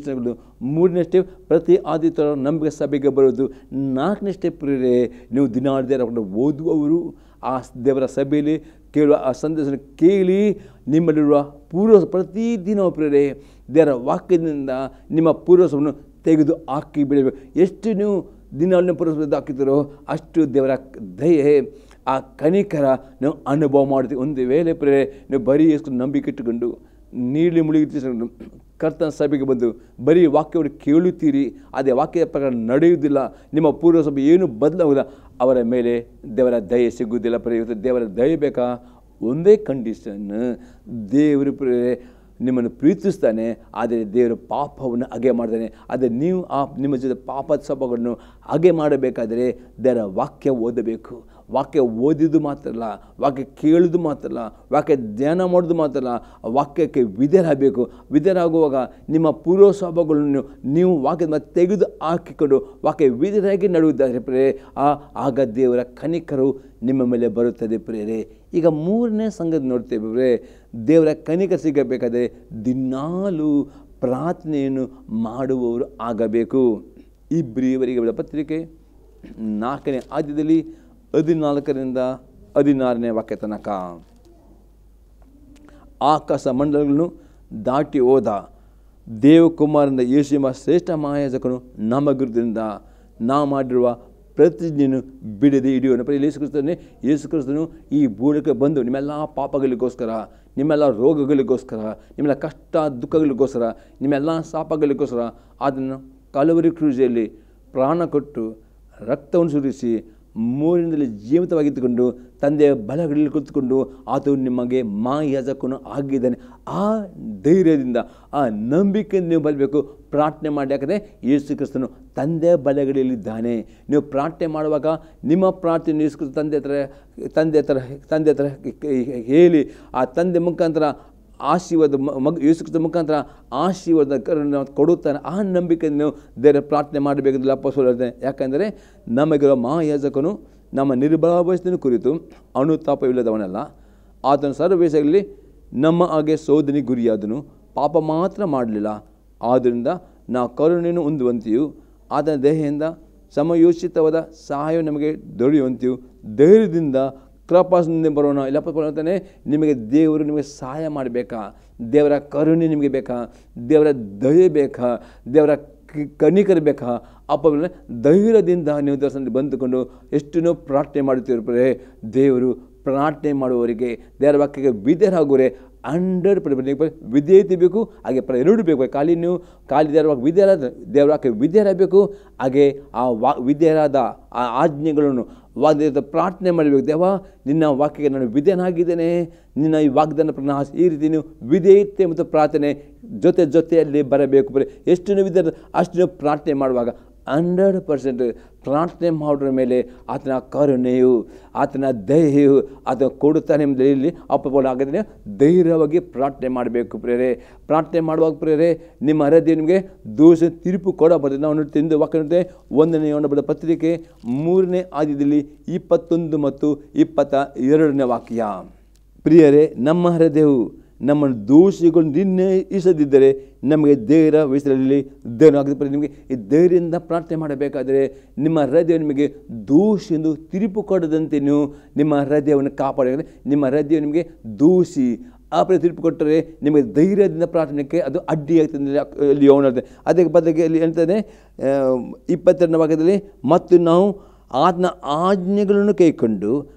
ಮೂರನೇ ಸ್ಟೆಪ್ ಪ್ರತಿ ಆದಿತ್ಯವಾರ ನಂಬಿಕೆ ಸಭೆಗೆ ಬರೋದು. 4ನೇ ಸ್ಟೆಪ್ ನೀವು ದಿನಾರ್ಧರ ಓದುವವರು ಆ ದೇವರ ಸಭೆಯಲ್ಲಿ ಕೇಳುವ ಆ ಸಂದೇಶವನ್ನು ಕೇಳಿ ನಿಮ್ಮಲ್ಲಿರುವ ಪ್ರತಿದಿನ ಪ್ರೇರೆ ದೇವರ ವಾಕ್ಯದಿಂದ ನಿಮ್ಮ ಪೂರ್ವಸವನ್ನು ತೆಗೆದು ಹಾಕಿ ಬಿಡಬೇಕು. ಎಷ್ಟು ನೀವು ದಿನಾಲನ್ನ ಪೂರ್ವಸವನ್ನು ಹಾಕಿದ್ದೀರೋ ಅಷ್ಟು ದೇವರ ದಯೆ, ಆ ಕನಿಕರ ನಾವು ಅನುಭವ ಮಾಡ್ತೀವಿ. ಒಂದು ವೇಳೆ ಪ್ರೇರೆ ನೀವು ಬರೀ ಎಷ್ಟು ನಂಬಿಕೆ ಇಟ್ಟುಕೊಂಡು ನೀರಲ್ಲಿ ಮುಳುಗಿ ಕರ್ತನ ಸಭೆಗೆ ಬಂದು ಬರೀ ವಾಕ್ಯವನ್ನು ಕೇಳುತ್ತೀರಿ, ಅದೇ ವಾಕ್ಯದ ಪ್ರಕಾರ ನಡೆಯುವುದಿಲ್ಲ, ನಿಮ್ಮ ಪೂರ್ವಸಭೆ ಏನು ಬದಲಾಗುವುದಿಲ್ಲ, ಅವರ ಮೇಲೆ ದೇವರ ದಯೆ ಸಿಗುವುದಿಲ್ಲ. ಇವತ್ತು ದೇವರ ದಯೆ ಬೇಕಾ? ಒಂದೇ ಕಂಡೀಷನ್, ದೇವರು ನಿಮ್ಮನ್ನು ಪ್ರೀತಿಸ್ತಾನೆ, ಆದರೆ ದೇವರು ಪಾಪವನ್ನು ಹಾಗೆ ಮಾಡ್ತಾನೆ. ಆದರೆ ನೀವು ನಿಮ್ಮ ಜೊತೆ ಪಾಪದ ಸ್ವಭಾವಗಳನ್ನು ಹಾಗೆ ಮಾಡಬೇಕಾದರೆ ದೇವರ ವಾಕ್ಯ ಓದಬೇಕು. ವಾಕ್ಯ ಓದಿದ್ದು ಮಾತ್ರ ಅಲ್ಲ, ವಾಕ್ಯ ಕೇಳೋದು ಮಾತ್ರ ಅಲ್ಲ, ವಾಕ್ಯ ಧ್ಯಾನ ಮಾಡೋದು ಮಾತ್ರ ಅಲ್ಲ, ವಾಕ್ಯಕ್ಕೆ ವಿಧೇಯರಾಗಬೇಕು. ವಿಧೇಯರಾಗುವಾಗ ನಿಮ್ಮ ಪೂರ್ವ ಸ್ವಭಾವಗಳನ್ನು ನೀವು ವಾಕ್ಯದ ತೆಗೆದು ಹಾಕಿಕೊಂಡು ವಾಕ್ಯ ವಿಧೇಯರಾಗಿ ನಡೆಯುವುದಾದರೆ ಆಗ ದೇವರ ಕನಿಕರು ನಿಮ್ಮ ಮೇಲೆ ಬರುತ್ತದೆ ಪ್ರೇರೆ. ಈಗ 3ನೇ ಸಂಗತಿ ನೋಡ್ತೇವೆ. ದೇವರ ಕನಿಕರ ಸಿಗಬೇಕಾದರೆ ದಿನಾಲೂ ಪ್ರಾರ್ಥನೆಯನ್ನು ಮಾಡುವವರು ಆಗಬೇಕು. ಇಬ್ರಿಯವರಿಗೆ ಬರೆದ ಪತ್ರಿಕೆ 4ನೇ ಅಧ್ಯಾಯದಲ್ಲಿ 14ರಿಂದ 16ನೇ ವಾಕ್ಯ ತನಕ. ಆಕಾಶ ಮಂಡಲಗಳನ್ನು ದಾಟಿ ಹೋದ ದೇವಕುಮಾರನ ಯೇಸುವ ಶ್ರೇಷ್ಠ ಮಹಾಯಾಜಕನು ನಮಗಿರುವುದರಿಂದ ನಾವು ಮಾಡಿರುವ ಪ್ರತಿಜ್ಞೆಯನ್ನು ಬಿಡದೆ ಹಿಡಿಯೋಣ. ಯೇಸು ಕ್ರಿಸ್ತನು ಈ ಭೂಮಿಗೆ ಬಂದು ನಿಮ್ಮೆಲ್ಲ ಪಾಪಗಳಿಗೋಸ್ಕರ, ನಿಮ್ಮೆಲ್ಲ ರೋಗಗಳಿಗೋಸ್ಕರ, ನಿಮ್ಮೆಲ್ಲ ಕಷ್ಟ ದುಃಖಗಳಿಗೋಸ್ಕರ, ನಿಮ್ಮೆಲ್ಲ ಶಾಪಗಳಿಗೋಸ್ಕರ ಅದನ್ನು ಕಲವರಿ ಕ್ರೂಜೆಯಲ್ಲಿ ಪ್ರಾಣ ಕೊಟ್ಟು ರಕ್ತವನ್ನು ಸುರಿಸಿ 3 ಜೀವಿತವಾಗಿದ್ದುಕೊಂಡು ತಂದೆಯ ಬಲಗಳಲ್ಲಿ ಕುಳಿತುಕೊಂಡು ಆತನು ನಿಮಗೆ ಮಹಾಯಾಜಕನು ಆಗಿದ್ದಾನೆ. ಆ ಧೈರ್ಯದಿಂದ ಆ ನಂಬಿಕೆಯಿಂದ ನೀವು ಬರಬೇಕು, ಪ್ರಾರ್ಥನೆ ಮಾಡಿ. ಯಾಕಂದರೆ ಯೇಸು ಕ್ರಿಸ್ತನು ತಂದೆಯ ಬಲಗಳಲ್ಲಿದ್ದಾನೆ. ನೀವು ಪ್ರಾರ್ಥನೆ ಮಾಡುವಾಗ ನಿಮ್ಮ ಪ್ರಾರ್ಥನೆ ಯೇಸು ಕ್ರಿಸ್ತ ತಂದೆ ಹತ್ರ ಹೇಳಿ ಆ ತಂದೆ ಮುಖಾಂತರ ಆಶೀರ್ವಾದ ಯೇಸು ಕ್ರಿಸ್ತ ಮುಖಾಂತರ ಆಶೀರ್ವಾದ ಕೊಡುತ್ತಾನೆ. ಆ ನಂಬಿಕೆಯನ್ನು ದೇವರ ಪ್ರಾರ್ಥನೆ ಮಾಡಬೇಕೆಂದು ಅಪೊಸ್ತಲರು ಹೇಳ್ತಾನೆ. ಯಾಕಂದರೆ ನಮಗಿರುವ ಮಹಾಯಾಜಕನು ನಮ್ಮ ನಿರ್ಭಾವಸ್ಥೆಯನ್ನು ಕುರಿತು ಅನುತಾಪವಿಲ್ಲದವನಲ್ಲ, ಆತನು ಸರ್ವೇಶಗಳಲ್ಲಿ ನಮ್ಮ ಹಾಗೆ ಶೋಧನೆ ಗುರಿಯಾದನು, ಪಾಪ ಮಾತ್ರ ಮಾಡಲಿಲ್ಲ. ಆದ್ದರಿಂದ ನಾವು ಕರುಣೆಯನ್ನು ಹೊಂದುವಂತೆಯೂ ಆತನ ದೇಹದಿಂದ ಸಮಯೋಚಿತವಾದ ಸಹಾಯ ನಮಗೆ ದೊರೆಯುವಂತೆಯೂ ಧೈರ್ಯದಿಂದ ಕೃಪಾಸನದಿಂದ ಬರೋಣ. ಇಲ್ಲಪ್ಪ ಹೇಳ್ತಾನೆ, ನಿಮಗೆ ದೇವರು ನಿಮಗೆ ಸಹಾಯ ಮಾಡಬೇಕಾ? ದೇವರ ಕರುಣೆ ನಿಮಗೆ ಬೇಕಾ? ದೇವರ ದಯೆ ಬೇಕಾ? ದೇವರ ಕನಿಕರಬೇಕಾ ಅಪ್ಪ ಧೈರ್ಯದಿಂದ ನೀವು ದೇವಸ್ಥಾನದಲ್ಲಿ ಬಂದುಕೊಂಡು ಎಷ್ಟು ನೀವು ಪ್ರಾರ್ಥನೆ ಮಾಡುತ್ತೀರಿ ದೇವರು ಪ್ರಾರ್ಥನೆ ಮಾಡುವವರಿಗೆ ದೇವರ ವಾಕ್ಯಕ್ಕೆ ವಿಧೇಯರಾಗುವರೆ 100% ವಿಧೇಯತೆ ಬೇಕು. ಹಾಗೆ ಎರಡು ಬೇಕು. ಖಾಲಿ ದೇವರ ವಾಕ್ಯ ವಿಧೇಯರಾಗಬೇಕು. ಹಾಗೆ ಆ ವಿಧೇಯರಾದ ಆ ಆಜ್ಞೆಗಳನ್ನು ಪ್ರಾರ್ಥನೆ ಮಾಡಬೇಕು. ದೇವ ನಿನ್ನ ವಾಕ್ಯಕ್ಕೆ ನಾನು ವಿಧೇಯನಾಗಿದ್ದೇನೆ, ನಿನ್ನ ಈ ವಾಗ್ದಾನ ಈ ರೀತಿ ನೀವು ವಿಧೇಯತೆ ಮತ್ತು ಪ್ರಾರ್ಥನೆ ಜೊತೆಯಲ್ಲಿ ಬರಬೇಕು. ಎಷ್ಟು ನೀವು ವಿಧೇಯ ಅಷ್ಟು ನೀವು ಪ್ರಾರ್ಥನೆ ಮಾಡುವಾಗ 100% ಪ್ರಾರ್ಥನೆ ಮಾಡೋದ್ರ ಮೇಲೆ ಆತನ ಕರುಣೆಯು ಆತನ ದಯೆಯು ಆತನ ಕೊಡುತ್ತಾನೆ ಎಂಬುದರಲ್ಲಿ ಅಪ್ಪಬೋಲಾಗದೇ ಧೈರ್ಯವಾಗಿ ಪ್ರಾರ್ಥನೆ ಮಾಡಬೇಕು. ಪ್ರಾರ್ಥನೆ ಮಾಡುವಾಗ ನಿಮ್ಮ ಹೃದಯ ನಿಮಗೆ ದೋಷ ತೀರ್ಪು ಕೊಡಬಾರದು. ನಾವು ನೋಡ್ತಿದ್ದು ವಾಕ್ಯ ನೋಡ್ತೇವೆ 1ನೇ ಯೋಹನ ಪತ್ರಿಕೆ 3ನೇ ಅಧ್ಯಾಯದಲ್ಲಿ 21 ಮತ್ತು 22ನೇ ವಾಕ್ಯ. ಪ್ರಿಯರೇ, ನಮ್ಮ ಹೃದಯವು ನಮ್ಮನ್ನು ದೋಷಿಗಳು ನಿರ್ಣಯಿಸದಿದ್ದರೆ ನಮಗೆ ಧೈರ್ಯ ವಹಿಸಲಿ ಧೈರ್ಯ. ನಿಮಗೆ ಈ ಧೈರ್ಯದಿಂದ ಪ್ರಾರ್ಥನೆ ಮಾಡಬೇಕಾದರೆ ನಿಮ್ಮ ಹೃದಯ ನಿಮಗೆ ದೋಷಿಎಂದು ತೀರ್ಪು ಕೊಡದಂತೆ ನೀವು ನಿಮ್ಮ ಹೃದಯವನ್ನು ಕಾಪಾಡಿದರೆ ನಿಮ್ಮ ಹೃದಯ ನಿಮಗೆ ದೋಷಿ ತೀರ್ಪು ಕೊಟ್ಟರೆ ನಿಮಗೆ ಧೈರ್ಯದಿಂದ ಪ್ರಾರ್ಥನೆಗೆ ಅದು ಅಡ್ಡಿಯಾಗ್ತದೆ. ಅಲ್ಲಿ ಯೋನತೆ ಅದಕ್ಕೆ ಬದಲಿಗೆ ಅಲ್ಲಿ ಹೇಳ್ತದೆ 22ನೇ ಭಾಗದಲ್ಲಿ, ಮತ್ತು ನಾವು ಆತನ ಆಜ್ಞೆಗಳನ್ನು ಕೈಕೊಂಡು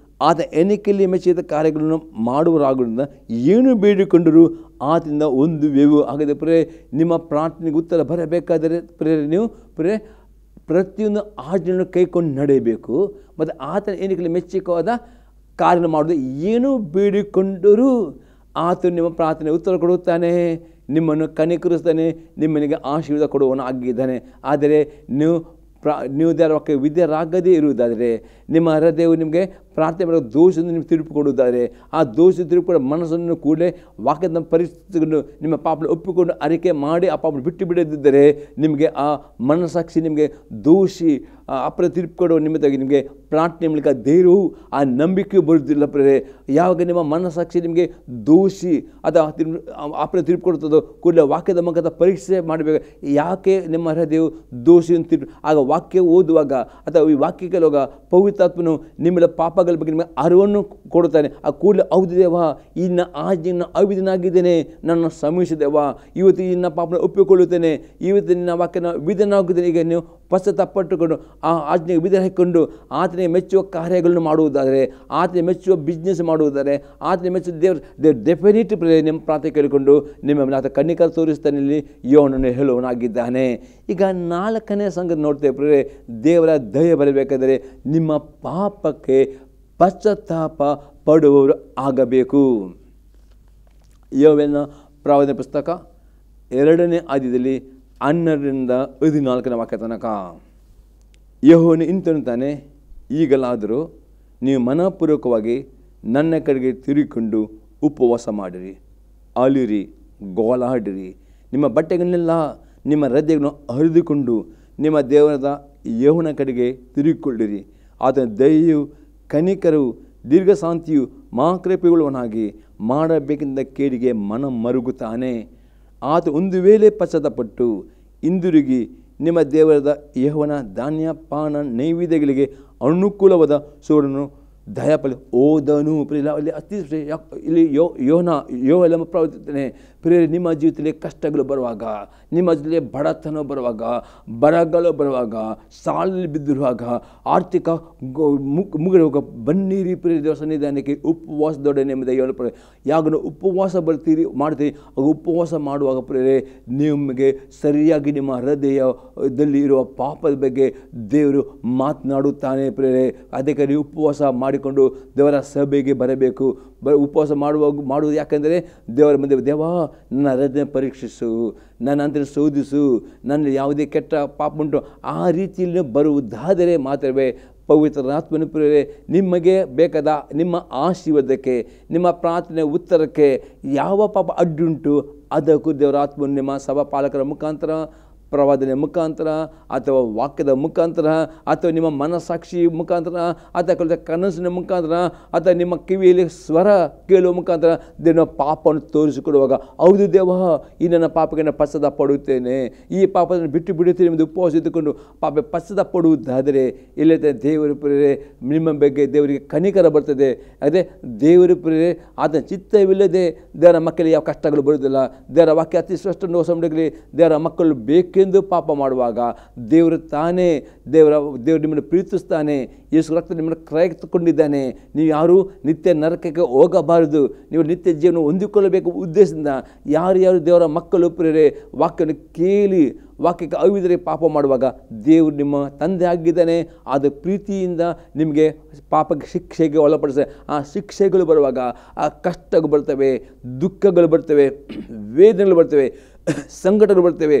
ಆತ ಎಣಿಕೆಯಲ್ಲಿ ಮೆಚ್ಚಿದ ಕಾರ್ಯಗಳನ್ನು ಮಾಡುವರಾಗೋದ್ರಿಂದ ಏನು ಬೇಡಿಕೊಂಡರೂ ಆತನಿಂದ ಹೊಂದುವೆವು. ಹಾಗಾದರೆ ನಿಮ್ಮ ಪ್ರಾರ್ಥನೆಗೆ ಉತ್ತರ ಬರಬೇಕಾದರೆ ನೀವು ಪ್ರತಿಯೊಂದು ಆಜ್ಞೆಯನ್ನು ಕೈಕೊಂಡು ನಡೆಯಬೇಕು. ಮತ್ತು ಆತನ ಎಣಿಕೆಯಲ್ಲಿ ಮೆಚ್ಚಿಕವಾದ ಕಾರ್ಯ ಮಾಡೋದು ಏನು ಬೇಡಿಕೊಂಡರೂ ಆತನು ನಿಮ್ಮ ಪ್ರಾರ್ಥನೆ ಉತ್ತರ ಕೊಡುತ್ತಾನೆ, ನಿಮ್ಮನ್ನು ಕನಿಕರಿಸ್ತಾನೆ, ನಿಮ್ಮನಿಗೆ ಆಶೀರ್ವಾದ ಕೊಡುವವನು ಆಗಿದ್ದಾನೆ. ಆದರೆ ನೀವು ದೇವರ ವಾಕ್ಯ ವಿಧೇಯರಾಗದೇ ಇರುವುದಾದರೆ ನಿಮ್ಮ ಹೃದಯವು ನಿಮಗೆ ಪ್ರಾರ್ಥನೆ ಮಾಡೋ ದೋಷದಿಂದ ನೀವು ತೀರ್ಪು ಕೊಡುವುದಾದರೆ ಆ ದೋಷ ತೀರ್ಪು ಕೊಡೋ ಮನಸ್ಸನ್ನು ಕೂಡಲೇ ವಾಕ್ಯದ ಪರಿಸ್ಥಿತಿಗಳನ್ನು ನಿಮ್ಮ ಪಾಪನ ಒಪ್ಪಿಕೊಂಡು ಅರಿಕೆ ಮಾಡಿ ಆ ಪಾಪನ ಬಿಟ್ಟು ಬಿಡದಿದ್ದರೆ ನಿಮಗೆ ಆ ಮನಸ್ಸಾಕ್ಷಿ ನಿಮಗೆ ದೋಷಿ ತೀರ್ಪು ಕೊಡುವ ನಿಮಿತ್ತವಾಗಿ ನಿಮಗೆ ಪ್ರಾರ್ಥನೆ ಮೂಲಕ ಧೈರ್ಯವು ಆ ನಂಬಿಕೆಯು ಬರುವುದಿಲ್ಲ. ಯಾವಾಗ ನಿಮ್ಮ ಮನಸ್ಸಾಕ್ಷಿ ನಿಮಗೆ ದೋಷಿ ಅಥವಾ ತೀರ್ಪು ಕೊಡುತ್ತದೋ ಕೂಡಲೇ ವಾಕ್ಯದ ಮುಖದ ಪರೀಕ್ಷೆ ಮಾಡಬೇಕು. ಯಾಕೆ ನಿಮ್ಮ ಹೃದಯವು ದೋಷಿ ಅಂತ ಆಗ ವಾಕ್ಯ ಓದುವಾಗ ಅಥವಾ ಈ ವಾಕ್ಯಕ್ಕೆ ಹೋಗ ಪವಿತ್ರಾತ್ಮನು ನಿಮ್ಮೆಲ್ಲ ಪಾಪಗಳ ಬಗ್ಗೆ ನಿಮಗೆ ಅರಿವನ್ನು ಕೊಡುತ್ತಾನೆ. ಆ ಕೂಡಲೇ ಹೌದು ದೇವ, ಇನ್ನ ಆಜ್ಞೆಯನ್ನು ಅವಿಧನಾಗಿದ್ದೇನೆ, ನನ್ನ ಶ್ರಮಿಸಿದೆವ, ಇವತ್ತು ನಿನ್ನ ಪಾಪನ ಒಪ್ಪಿಕೊಳ್ಳುತ್ತೇನೆ, ಇವತ್ತು ನಿನ್ನ ವಾಕ್ಯನ ವಿಧನಾಗುತ್ತೇನೆ. ಈಗ ನೀವು ಪಶ್ಚಾತ್ತಾಪಟ್ಟುಕೊಂಡು ಆ ಆಜ್ಞೆಗೆ ವಿಧಿ ಹಾಕಿಕೊಂಡು ಆತನಿಗೆ ಮೆಚ್ಚುವ ಕಾರ್ಯಗಳನ್ನು ಮಾಡುವುದಾದರೆ, ಆತನಿಗೆ ಮೆಚ್ಚುವ ಬಿಸ್ನೆಸ್ ಮಾಡುವುದಾದರೆ, ಆತನಿಗೆ ಮೆಚ್ಚುವ ದೇವರು ಡೆಫಿನಿಟ್ ನಿಮ್ಮ ಪ್ರಾರ್ಥನೆ ಕೇಳಿಕೊಂಡು ನಿಮ್ಮ ಮೇಲೆ ಆತ ಕನ್ನಿಕರ ತೋರಿಸ್ತಾನೆ. ಇಲ್ಲಿ ಯೋಹನನು ಹೇಳುವನಾಗಿದ್ದಾನೆ. ಈಗ 4ನೇ ಸಂಗತಿ ನೋಡ್ತೇವೆ, ದೇವರ ದಯೆ ಬರಬೇಕಾದರೆ ನಿಮ್ಮ ಪಾಪಕ್ಕೆ ಪಶ್ಚಾತ್ತಾಪ ಪಡುವವರು ಆಗಬೇಕು. ಯೋವೇಲನ ಪ್ರವಾದನೆ ಪುಸ್ತಕ 2ನೇ ಅಧ್ಯಾಯದಲ್ಲಿ 12ರಿಂದ 14ನೇ ವಾಕ್ಯ ತನಕ. ಯೆಹೋವನು ಇಂತೆನ್ನುತ್ತಾನೆ, ಈಗಲಾದರೂ ನೀವು ಮನಪೂರ್ವಕವಾಗಿ ನನ್ನ ಕಡೆಗೆ ತಿರುಗಿಕೊಂಡು ಉಪವಾಸ ಮಾಡಿರಿ, ಅಳಿರಿ, ಗೋಳಾಡಿರಿ. ನಿಮ್ಮ ಬಟ್ಟೆಗಳನ್ನೆಲ್ಲ ನಿಮ್ಮ ಹೃದಯಗಳನ್ನು ಹರಿದುಕೊಂಡು ನಿಮ್ಮ ದೇವರಾದ ಯೆಹೋವನ ಕಡೆಗೆ ತಿರುಗಿಕೊಳ್ಳಿರಿ. ಆತನ ದಯೆಯು ಕನಿಕರವು ದೀರ್ಘಶಾಂತಿಯು ಮಹಾಕೃಪೆಯುಳ್ಳವನಾಗಿ ಮಾಡಬೇಕೆಂದ ಕೇಡಿಗೆ ಮನ ಮರುಗುತ್ತಾನೆ. ಆತ ಒಂದು ವೇಳೆ ಪಶ್ಚಾತ್ತಾಪಟ್ಟು ಹಿಂದಿರುಗಿ ನಿಮ್ಮ ದೇವರಾದ ಯೆಹೋವನ ಧಾನ್ಯ ಪಾನ ನೈವೇದ್ಯಗಳಿಗೆ ಅನುಕೂಲವಾದ ಸೋಡನ್ನು ದಯಾಪಲಿ ಓದನು. ಅಲ್ಲಿ ಅತಿ ಇಲ್ಲಿ ಯೋಹನ ಪ್ರವರ್ತನೆ. ಪ್ರಿಯರೇ, ನಿಮ್ಮ ಜೀವಿತದಲ್ಲಿ ಕಷ್ಟಗಳು ಬರುವಾಗ, ನಿಮ್ಮ ಜೊತೆಲಿ ಬಡತನ ಬರುವಾಗ, ಬರಗಾಲ ಬರುವಾಗ, ಸಾಲಲ್ಲಿ ಬಿದ್ದಿರುವಾಗ, ಆರ್ಥಿಕ ಮುಗಿರುವಾಗ ಬನ್ನಿರಿ ಪ್ರಿಯ ದೇವರ ಸನ್ನಿಧಾನಕ್ಕೆ ಉಪವಾಸದೊಡನೆ ಎಂಬುದಾಗಿ ಹೇಳಪ್ಪ. ಯಾವಾಗ ಉಪವಾಸ ಮಾಡ್ತೀರಿ ಆಗ ಉಪವಾಸ ಮಾಡುವಾಗ ಪ್ರಿಯರೇ ನಿಮಗೆ ಸರಿಯಾಗಿ ನಿಮ್ಮ ಹೃದಯದಲ್ಲಿ ಇರುವ ಪಾಪದ ಬಗ್ಗೆ ದೇವರು ಮಾತನಾಡುತ್ತಾನೆ ಪ್ರಿಯರೇ. ಅದಕ್ಕೆ ನೀವು ಉಪವಾಸ ಮಾಡಿಕೊಂಡು ದೇವರ ಸಭೆಗೆ ಬರಬೇಕು. ಉಪವಾಸ ಮಾಡುವುದು ಯಾಕೆಂದರೆ ದೇವರ ಮುಂದೆ, ದೇವ ನನ್ನ ಹೃದಯ ಪರೀಕ್ಷಿಸು, ನನ್ನ ಅಂತರ ಶೋಧಿಸು, ನನ್ನ ಯಾವುದೇ ಕೆಟ್ಟ ಪಾಪ ಉಂಟು ಆ ರೀತಿಯಲ್ಲಿ ಬರುವುದಾದರೆ ಮಾತ್ರವೇ ಪವಿತ್ರಾತ್ಮನ ಪ್ರಿಯರೇ ನಿಮಗೆ ಬೇಕಾದ ನಿಮ್ಮ ಆಶೀರ್ವಾದಕ್ಕೆ, ನಿಮ್ಮ ಪ್ರಾರ್ಥನೆ ಉತ್ತರಕ್ಕೆ ಯಾವ ಪಾಪ ಅಡ್ಡುಂಟು ಅದಕ್ಕೂ ದೇವರ ಆತ್ಮನು ನಿಮ್ಮ ಸಭಾಪಾಲಕರ ಮುಖಾಂತರ, ಪ್ರವಾದನೆ ಮುಖಾಂತರ, ಅಥವಾ ವಾಕ್ಯದ ಮುಖಾಂತರ, ಅಥವಾ ನಿಮ್ಮ ಮನಸ್ಸಾಕ್ಷಿ ಮುಖಾಂತರ, ಅಥವಾ ಕನಸಿನ ಮುಖಾಂತರ, ಅಥವಾ ನಿಮ್ಮ ಕಿವಿಯಲ್ಲಿ ಸ್ವರ ಕೇಳುವ ಮುಖಾಂತರ ದೇವರ ಪಾಪವನ್ನು ತೋರಿಸಿಕೊಡುವಾಗ, ಹೌದು ದೇವ, ಈ ನನ್ನ ಪಾಪಕ್ಕೆ ನಾನು ಪಶ್ಚಾತ್ತಾಪ ಪಡುತ್ತೇನೆ, ಈ ಪಾಪವನ್ನು ಬಿಟ್ಟು ಬಿಡುತ್ತೇನೆ ಎಂದು ಉಪವಾಸ ಇದ್ದುಕೊಂಡು ಪಾಪ ಪಶ್ಚಾತ್ತಾಪ ಪಡುವುದಾದರೆ ಇಲ್ಲದೆ ದೇವರ ಪ್ರಿಯರೇ ನಿಮ್ಮ ಬಗ್ಗೆ ದೇವರಿಗೆ ಕನಿಕರ ಬರ್ತದೆ. ಅದೇ ದೇವರ ಪ್ರಿಯರೇ ಆತನ ಚಿತ್ತವಿಲ್ಲದೆ ದೇವರ ಮಕ್ಕಳಿಗೆ ಯಾವ ಕಷ್ಟಗಳು ಬರುವುದಿಲ್ಲ. ದೇವರ ವಾಕ್ಯ ಅತಿ ಸ್ಪಷ್ಟ ಸಂಬಂಧಗಳಲ್ಲಿ ದೇವರ ಮಕ್ಕಳು ಬೇಕೇ ಬೇಕೆಂದು ಪಾಪ ಮಾಡುವಾಗ ದೇವರು ತಾನೇ ದೇವರು ನಿಮ್ಮನ್ನು ಪ್ರೀತಿಸ್ತಾನೆ. ಯೇಸು ರಕ್ತ ನಿಮ್ಮನ್ನು ಕ್ರಯಕೊಂಡಿದ್ದಾನೆ. ನೀವು ಯಾರೂ ನಿತ್ಯ ನರಕಕ್ಕೆ ಹೋಗಬಾರದು, ನೀವು ನಿತ್ಯ ಜೀವನ ಹೊಂದಿಕೊಳ್ಳಬೇಕು ಉದ್ದೇಶದಿಂದ ಯಾರು ದೇವರ ಮಕ್ಕಳು ಪ್ರಿಯರೇ ವಾಕ್ಯವನ್ನು ಕೇಳಿ ವಾಕ್ಯಕ್ಕೆ ಅವಿದರೆ ಪಾಪ ಮಾಡುವಾಗ ದೇವರು ನಿಮ್ಮ ತಂದೆ ಆಗಿದ್ದಾನೆ. ಆದ ಪ್ರೀತಿಯಿಂದ ನಿಮಗೆ ಪಾಪಕ್ಕೆ ಶಿಕ್ಷೆಗೆ ಒಳಪಡಿಸ ಆ ಶಿಕ್ಷೆಗಳು ಬರುವಾಗ ಆ ಕಷ್ಟಗಳು ಬರ್ತವೆ, ದುಃಖಗಳು ಬರ್ತವೆ, ವೇದನೆಗಳು ಬರ್ತವೆ, ಸಂಕಟಗಳು ಬರ್ತವೆ,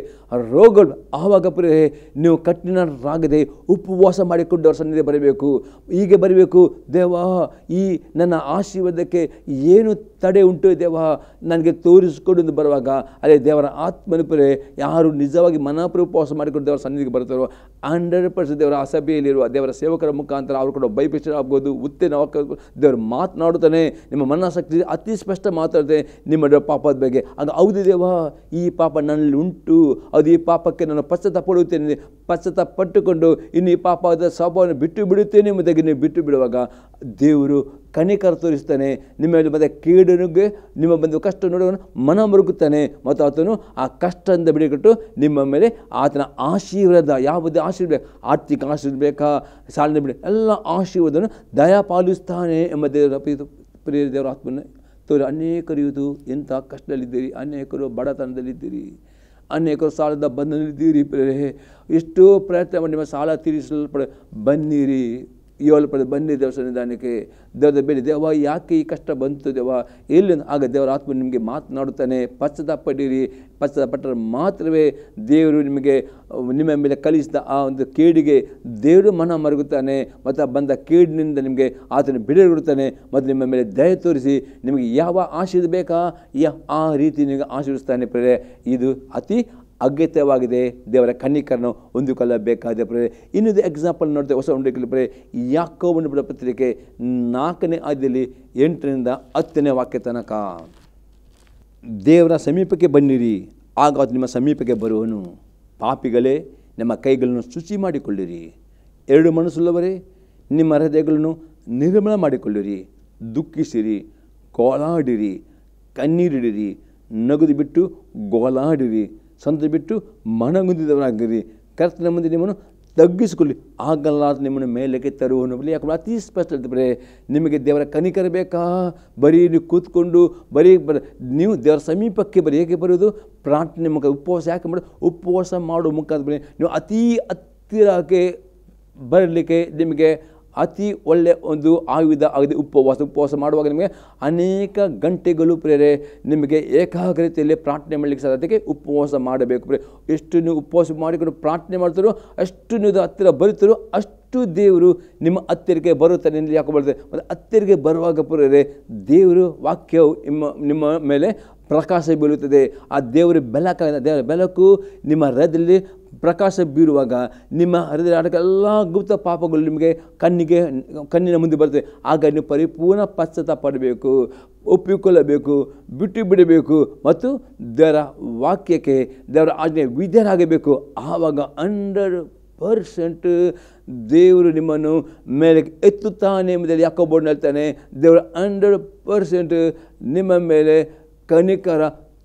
ರೋಗಗಳು. ಆವಾಗ ಪ್ರಿಯರೇ ನೀವು ಕಠಿಣರಾಗದೆ ಉಪವಾಸ ಮಾಡಿಕೊಂಡು ಅವರ ಸನ್ನಿಧಿಗೆ ಬರಬೇಕು. ಹೀಗೆ ಬರಬೇಕು, ದೇವ ಈ ನನ್ನ ಆಶೀರ್ವಾದಕ್ಕೆ ಏನು ತಡೆ ಉಂಟು ದೇವ ನನಗೆ ತೋರಿಸಿಕೊಂಡು ಬರುವಾಗ ಅದೇ ದೇವರ ಆತ್ಮನ ಪ್ರಿಯರೇ ಯಾರು ನಿಜವಾಗಿ ಮನಪೂರ್ವಕ ಉಪವಾಸ ಮಾಡಿಕೊಂಡು ದೇವರ ಸನ್ನಿಧಿಗೆ ಬರ್ತಾರೋ 100% ದೇವರ ಸಭೆಯಲ್ಲಿರುವ ದೇವರ ಸೇವಕರ ಮುಖಾಂತರ ಅವರು ಕೂಡ ಬೈಪಿಸ್ಟರ್ ಆಗ್ಬೋದು, ಉತ್ತೇನ ದೇವರು ಮಾತನಾಡುತ್ತಾನೆ. ನಿಮ್ಮ ಮನಸ್ಸಾಕ್ಷಿ ಅತಿ ಸ್ಪಷ್ಟ ಮಾತಾಡುತ್ತೆ ನಿಮ್ಮ ಪಾಪದ ಬಗ್ಗೆ. ಆಗ ಹೌದು ದೇವ ಈ ಪಾಪ ನನ್ನಲ್ಲಿ ಉಂಟು, ಅದು ಈ ಪಾಪಕ್ಕೆ ನಾನು ಪಶ್ಚಾತ್ತಾಪ ಪಡುತ್ತೇನೆ, ಪಶ್ಚಾತ್ತಾಪ ಪಟ್ಟುಕೊಂಡು ಇನ್ನು ಈ ಪಾಪದ ಸ್ವಭಾವವನ್ನು ಬಿಟ್ಟು ಬಿಡುತ್ತೇನೆ ಎಂಬುದಾಗಿ ನೀವು ಬಿಟ್ಟು ಬಿಡುವಾಗ ದೇವರು ಕನಿಕರ ತೋರಿಸ್ತಾನೆ. ನಿಮ್ಮ ಮತ್ತೆ ಕೇಡನಿಗೆ ನಿಮ್ಮ ಬಂದು ಕಷ್ಟ ನೋಡುವ ಮನ ಮರುಗುತ್ತಾನೆ ಮತ್ತು ಆತನು ಆ ಕಷ್ಟದಿಂದ ಬಿಡಿಕೊಟ್ಟು ನಿಮ್ಮ ಮೇಲೆ ಆತನ ಆಶೀರ್ವಾದ, ಯಾವುದೇ ಆಶೀರ್ವಾದ, ಆರ್ಥಿಕ ಆಶೀರ್ವಾದ ಬೇಕಾ, ಸಾಲಿನ ಬಿಡಿ ಎಲ್ಲ ಆಶೀರ್ವಾದವನ್ನು ದಯಪಾಲಿಸ್ತಾನೆ ಎಂಬ ಪ್ರಿಯ ದೇವರ ಆತ್ಮನ ತೋರಿ. ಅನೇಕರು ಇದು ಎಂಥ ಕಷ್ಟದಲ್ಲಿದ್ದೀರಿ, ಅನೇಕರು ಬಡತನದಲ್ಲಿದ್ದೀರಿ, ಅನೇಕರು ಸಾಲದ ಬಂಧನಲ್ಲಿದ್ದೀರಿ ಪ್ರಿಯರೇ. ಎಷ್ಟೋ ಪ್ರಯತ್ನ ಮಾಡಿ ನಿಮ್ಮ ಸಾಲ ತೀರಿಸಲ್ಪಡ ಬನ್ನಿರಿ, ಬನ್ನಿ ದೇವರ ಸನ್ನಿಧಾನಕ್ಕೆ. ದೇವರ ಬೇಡಿ ದೇವ ಯಾಕೆ ಈ ಕಷ್ಟ ಬಂತು ದೇವ ಎಲ್ಲಿ? ಆಗ ದೇವರ ಆತ್ಮ ನಿಮಗೆ ಮಾತನಾಡುತ್ತಾನೆ. ಪಶ್ಚಾತ್ತಾಪಡಿರಿ, ಪಶ್ಚಾತ್ತಾಪಟ್ಟರೆ ಮಾತ್ರವೇ ದೇವರು ನಿಮಗೆ ನಿಮ್ಮ ಮೇಲೆ ಕಲಿಸಿದ ಆ ಒಂದು ಕೇಡಿಗೆ ದೇವರು ಮನ ಮರುಗುತ್ತಾನೆ ಮತ್ತು ಬಂದ ಕೇಡಿನಿಂದ ನಿಮಗೆ ಆತನ ಬಿಡುಗಡೆ ಮತ್ತು ನಿಮ್ಮ ಮೇಲೆ ದಯ ತೋರಿಸಿ ನಿಮಗೆ ಯಾವ ಆಶೀರ್ವಾದ ಬೇಕಾ ಆ ರೀತಿ ನಿಮಗೆ ಆಶೀರ್ವಿಸ್ತಾನೆ ಪ್ರಿಯರೇ. ಇದು ಅತಿ ಅಗತ್ಯವಾಗಿದೆ. ದೇವರ ಕನ್ನಿಕರನ್ನು ಹೊಂದಿಕೊಳ್ಳಬೇಕಾದ ಪ್ರಿಯರೇ. ಇನ್ನೊಂದು ಎಕ್ಸಾಂಪಲ್ ನೋಡ್ತೇವೆ ಹೊಸ ಉಂಡಿಕಲಿ ಪ್ರಿಯರೇ. ಯಾಕೋಬನ ಬರೆದ ಪತ್ರಿಕೆ 4ನೇ ಅಧ್ಯಾಯದಲ್ಲಿ 8ರಿಂದ 10ನೇ ವಾಕ್ಯ ತನಕ. ದೇವರ ಸಮೀಪಕ್ಕೆ ಬನ್ನಿರಿ, ಆಗ ಅದು ನಿಮ್ಮ ಸಮೀಪಕ್ಕೆ ಬರುವನು. ಪಾಪಿಗಳೇ ನಿಮ್ಮ ಕೈಗಳನ್ನು ಶುಚಿ ಮಾಡಿಕೊಳ್ಳಿರಿ, 2 ಮನಸ್ಸುಳ್ಳವರೇ ನಿಮ್ಮ ಹೃದಯಗಳನ್ನು ನಿರ್ಮಲ ಮಾಡಿಕೊಳ್ಳಿರಿ. ದುಃಖಿಸಿರಿ, ಗೋಳಾಡಿರಿ, ಕಣ್ಣೀರಿಡಿರಿ, ನಗುದು ಬಿಟ್ಟು ಗೋಳಾಡಿರಿ, ಸಂತ ಬಿಟ್ಟು ಮನಗುಂದಿದವರಾಗಿರಿ. ಕರ್ತನ ಮುಂದೆ ನಿಮ್ಮನ್ನು ತಗ್ಗಿಸಿಕೊಳ್ಳಿ, ಆಗಲಾರ ನಿಮ್ಮನ್ನು ಮೇಲಕ್ಕೆ ತರುವನು. ಯಾಕಂದ್ರೆ ಅತಿ ಸ್ಪಷ್ಟ ಹೇಳ್ತಾರೆ, ನಿಮಗೆ ದೇವರ ಕನಿಕರ ಬೇಕಾ? ಬರೀ ನೀವು ಕೂತ್ಕೊಂಡು ನೀವು ದೇವರ ಸಮೀಪಕ್ಕೆ ಹೇಗೆ ಬರೋದು? ಪ್ರಾರ್ಥನೆ ಮುಖ, ಉಪವಾಸ ಯಾಕೆ ಮಾಡೋದು? ಉಪವಾಸ ಮಾಡೋ ಮುಖಾಂತರ ನೀವು ಅತಿ ಹತ್ತಿರಕ್ಕೆ ಬರಲಿಕ್ಕೆ ನಿಮಗೆ ಅತಿ ಒಳ್ಳೆಯ ಒಂದು ಆಯುಧ ಆಗಿದೆ ಉಪವಾಸ ಮಾಡುವಾಗ ನಿಮಗೆ ಅನೇಕ ಗಂಟೆಗಳು ಪ್ರೇರೆ ನಿಮಗೆ ಏಕಾಗ್ರತೆಯಲ್ಲಿ ಪ್ರಾರ್ಥನೆ ಮಾಡಲಿಕ್ಕೆ ಸಾಧ್ಯತೆಗೆ ಉಪವಾಸ ಮಾಡಬೇಕು ಪ್ರೇರೆ. ಎಷ್ಟು ನೀವು ಉಪವಾಸ ಮಾಡಿಕೊಂಡು ಪ್ರಾರ್ಥನೆ ಮಾಡ್ತಾರೋ ಅಷ್ಟು ನೀವು ಹತ್ತಿರ ಬರುತ್ತಾರೋ ಅಷ್ಟು ದೇವರು ನಿಮ್ಮ ಹತ್ತಿರಕ್ಕೆ ಬರುತ್ತಾನೆ ಎಂದು ಯಾಕೆ ಬರ್ತದೆ. ಮತ್ತು ಹತ್ತಿರಕ್ಕೆ ಬರುವಾಗ ಪ್ರೇರೆ ದೇವರು ವಾಕ್ಯವು ನಿಮ್ಮ ಮೇಲೆ ಪ್ರಕಾಶ ಬೀಳುತ್ತದೆ. ಆ ದೇವರ ಬೆಳಕು ನಿಮ್ಮ ಹೃದಯದಲ್ಲಿ ಪ್ರಕಾಶ ಬೀರುವಾಗ ನಿಮ್ಮ ಹೃದಯ ಎಲ್ಲ ಗುಪ್ತ ಪಾಪಗಳು ನಿಮಗೆ ಕಣ್ಣಿನ ಮುಂದೆ ಬರ್ತದೆ. ಆಗ ನೀವು ಪರಿಪೂರ್ಣ ಪಶ್ಚಾತ್ತಾಪ ಪಡಬೇಕು, ಒಪ್ಪಿಕೊಳ್ಳಬೇಕು, ಬಿಟ್ಟು ಬಿಡಬೇಕು ಮತ್ತು ದೇವರ ವಾಕ್ಯಕ್ಕೆ ದೇವರ ಆಜ್ಞೆ ವಿಧೇಯರಾಗಬೇಕು. ಆವಾಗ 100% ದೇವರು ನಿಮ್ಮನ್ನು ಮೇಲೆ ಎತ್ತುತ್ತಾನೆ ಎಂಬುದರಲ್ಲಿ ಯಾಕೋಬನು ಹೇಳ್ತಾನೆ. ದೇವರು 100% ನಿಮ್ಮ ಮೇಲೆ ಕನಿಕರ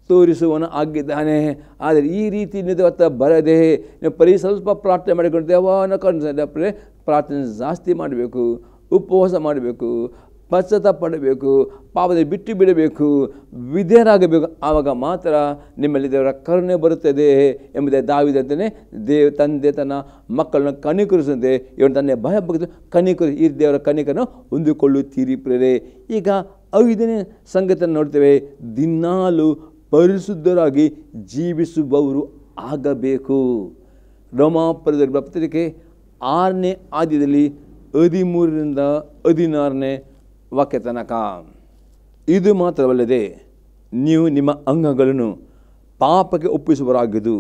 ತೋರಿಸುವನು ಆಗಿದ್ದಾನೆ. ಆದರೆ ಈ ರೀತಿ ನಿಧವತ್ತ ಬರದೆ ನೀವು ಸ್ವಲ್ಪ ಪ್ರಾರ್ಥನೆ ಮಾಡಿಕೊಂಡು ದೇವನ ಕನ್ಸಪ್ರೆ ಪ್ರಾರ್ಥನೆ ಜಾಸ್ತಿ ಮಾಡಬೇಕು, ಉಪವಾಸ ಮಾಡಬೇಕು, ಪಶ್ಚಾತ್ತಾಪ ಪಡಬೇಕು, ಪಾಪದಲ್ಲಿ ಬಿಟ್ಟು ಬಿಡಬೇಕು, ವಿಧೇಯರಾಗಬೇಕು. ಆವಾಗ ಮಾತ್ರ ನಿಮ್ಮಲ್ಲಿ ದೇವರ ಕರುಣೆ ಬರುತ್ತದೆ ಎಂಬುದೇ ದಾವಿದಂತೆಯೇ ತಂದೆ ತನ್ನ ಮಕ್ಕಳನ್ನು ಕನಿಕರಿಸಂತೆ ಇವನು ತನ್ನೇ ಭಯ ಬಗ್ಗೆ ಕನಿಕರು ಈ ದೇವರ ಕನಿಕರನ್ನು ಹೊಂದಿಕೊಳ್ಳುತ್ತೀರಿ ಪ್ರೇರೆ. ಈಗ 5ನೇ ಸಂಗತಿಯನ್ನು ನೋಡ್ತೇವೆ. ದಿನಾಲು ಪರಿಶುದ್ಧರಾಗಿ ಜೀವಿಸುವವರು ಆಗಬೇಕು. ರೋಮಾಪುರದ ಪತ್ರಿಕೆ 6ನೇ ಅಧ್ಯಾಯದಲ್ಲಿ 13ರಿಂದ 16ನೇ ವಾಕ್ಯ ತನಕ. ಇದು ಮಾತ್ರವಲ್ಲದೆ ನೀವು ನಿಮ್ಮ ಅಂಗಗಳನ್ನು ಪಾಪಕ್ಕೆ ಒಪ್ಪಿಸುವರಾಗಿದ್ದು